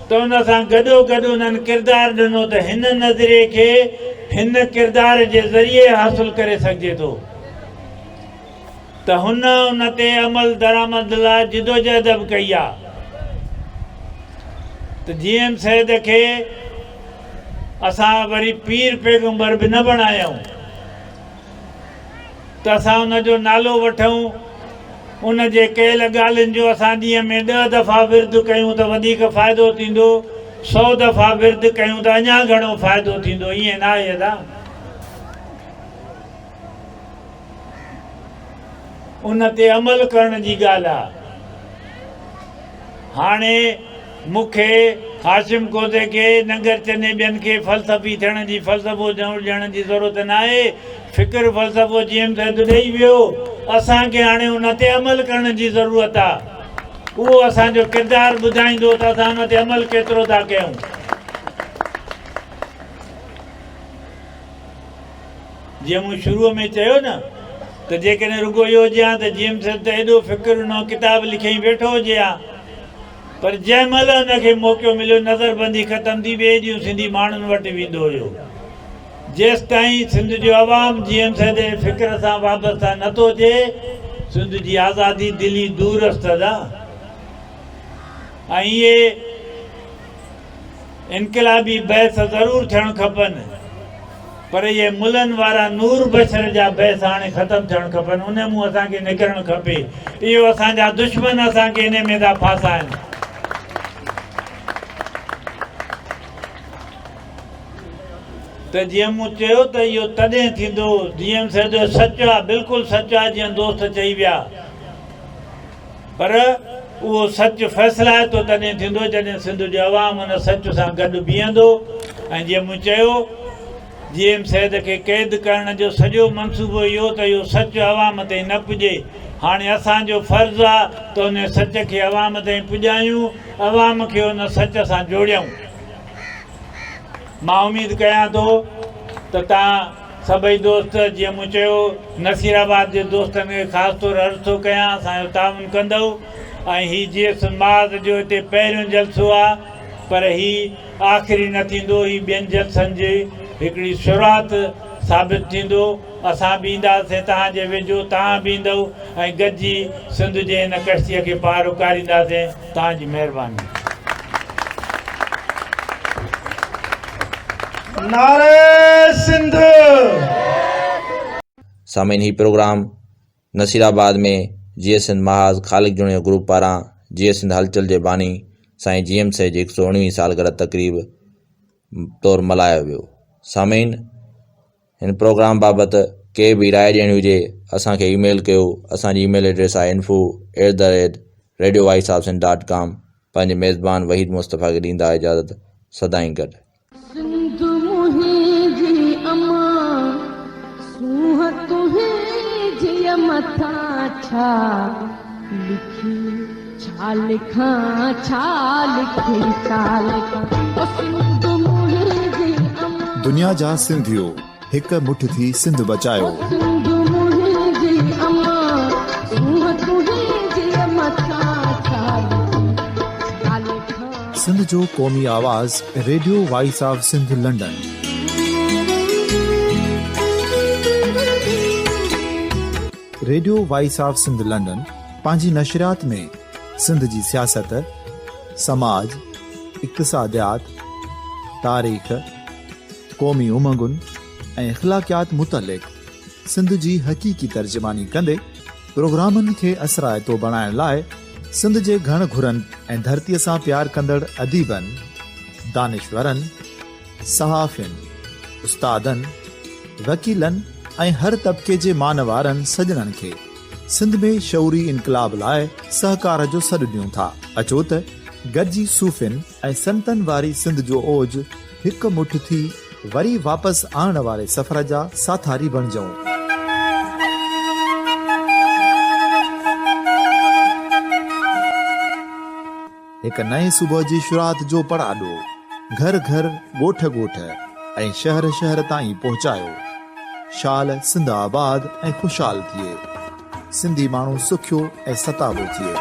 त उन सां गॾोगॾु उन्हनि किरदारु ॾिनो त हिन नज़रिए खे हिन किरदार जे ज़रिए हासिलु करे सघिजे थो। त हुन उन ते अमल दरामद लाइ जिदोजहद बि कई आहे। त जीएम सैद खे असां वरी पीर पैगम्बर बि न बणायूं त असां उनजो नालो वठूं, उन जे कयल ॻाल्हियुनि जो असां ॾींहं में 10 दफ़ा विर्द कयूं त वधीक फ़ाइदो थींदो, 100 दफ़ा विर्द कयूं त अञा घणो फ़ाइदो थींदो। ईअं न आहे अदा। उन ते अमल करण जी ॻाल्हि आहे। हाणे मूंखे हाशिम कोज़े खे नंगर चने ॿियनि खे फ़लसफ़ी थियण जी फ़लसफ़ो ॾियण जी ज़रूरत न आहे। फ़िक्र फ़लसफ़ो जीएम सैद ॾेई वियो, असांखे हाणे उन ते अमल करण जी ज़रूरत आहे। उहो असांजो किरदारु ॿुधाईंदो त असां उन ते अमल केतिरो था कयूं। जीअं मूं शुरूअ में चयो न त जेकॾहिं रुॻो इहो हुजे हा त जीएम सैद त एॾो फ़िक्र हुन किताब लिखी वेठो हुजे हा, पर जंहिं महिल हुनखे मौक़ो मिलियो नज़रबंदी ख़तमु थी, ॿिए ॾींहुं सिंधी माण्हुनि वटि वेंदो हुयो। जेसि ताईं सिंध जो अवाम जीएम सैद जे फ़िक्र सां वाबस्ता नथो थिए, सिंध जी आज़ादी दिली दूरस्त आहे। ऐं इहे इनकलाबी बहस ज़रूरु थियणु खपनि पर ये मुलनि वारा नूर बशर जा बहस हाणे ख़तमु थियणु खपनि, उन मूं असांखे निकिरणु खपे। इहो असांजा दुश्मन असांखे इन में था फासाइनि। त जीअं मूं चयो त इहो तॾहिं थींदो जीअं सॼो सचु आहे, बिल्कुलु सचु आहे जीअं दोस्त चई विया, पर उहो सचु फ़ैसिलाए थो तॾहिं थींदो जॾहिं सिंध जो अवाम उन सच सां गॾु बीहंदो। ऐं जीअं मूं चयो जीएम सैद खे क़ैद करण जो सॼो मनसूबो इहो त इहो सचु अवाम ताईं न पुॼे। हाणे असांजो फ़र्ज़ु आहे त उन सच खे अवाम ताईं पुॼायूं, अवाम खे उन सच सां जोड़ियूं। मां उमेदु कयां थो त तव्हां सभई दोस्त, जीअं मूं चयो नसीराबाद जे दोस्तनि खे ख़ासि तौरु अर्ज़ु थो कयां असांजो ताउन कंदव। ऐं हीउ जीएस माज़ जो हिते पहिरियों जलसो आहे, पर हीउ आख़िरी न थींदो, हीउ ॿियनि जलसनि जी हिकिड़ी शुरूआत साबित थींदो। असां बि ईंदासीं तव्हांजे वेझो, तव्हां बि ईंदव ऐं गॾिजी सिंध जे हिन कश्तीअ खे पार उकारींदासीं। तव्हांजी महिरबानी। नारे सिंध। सामीन ही प्रोग्राम नसीराबाद में जीएस सिंध महाज ख़ालिक जुणियो ग्रुप पारां जीएस सिंध हलचल जे बानी साईं जीएम से जी 119वीं सालगिरह तकरीब तौरु मल्हायो वियो। सामीन हिन प्रोग्राम बाबति के बि राय ॾियणी हुजे असांखे ईमेल कयो। असांजी ईमेल एड्रेस आहे info@radiovoiceofsindh.com। पंहिंजे मेज़बान वहीद मुस्तफ़ा खे ॾींदा इजाज़त। सदाईं गॾु। सिंध मुंहिंजी अमा सूंह तुंहिंजी मथां छा लिखी, छा लिखां छा लिखी, छा लिखां। सिंध मुंहिंजी अमा, दुनिया जा सिंधियो हिक मुठ थी सिंध बचायो। सिंध मुंहिंजी अमा सूंह तुंहिंजी मथां छा लिखी, छा लिखां। सिंध जो क़ौमी आवाज़ radio voice of Sindh London. Radio voice of Sindh London पंहिंजी नशरियात में सिंध जी सियासत, समाज, इक़्तिसादियात, तारीख़, क़ौमी उमंगुनि ऐं इख़्लाक़ियात मुतलिक़ सिंध जी हक़ीक़ी तर्जुमानी कंदे प्रोग्रामनि खे असराइतो बणाइण लाइ सिंध जे घण घुरनि ऐं धरतीअ सां प्यार कंदड़ अदीबनि, दानिश्वरनि, सहाफ़ियुनि, उस्तादनि, वकीलनि ऐं हर तबिके जे मानवारनि सजणनि खे सिंध में शऊरी इनकलाब लाइ सहकार जो सॾु ॾियूं था। अचो त गॾिजी सूफ़ियुनि ऐं संतनि वारी सिंध जो ओज हिकु मुठ थी वरी वापसि आणण वारे सफ़र जा साथारी बणिजऊं। हिकु नए सुबुह जी शुरूआत जो पड़ाॾो घर घर, ॻोठ ॻोठ ऐं शहर शहर ताईं पहुचायो। शाल सिंध आबाद ऐं ख़ुशहाल थिए, सिंधी माण्हू सुखियो ऐं सताबो थिए।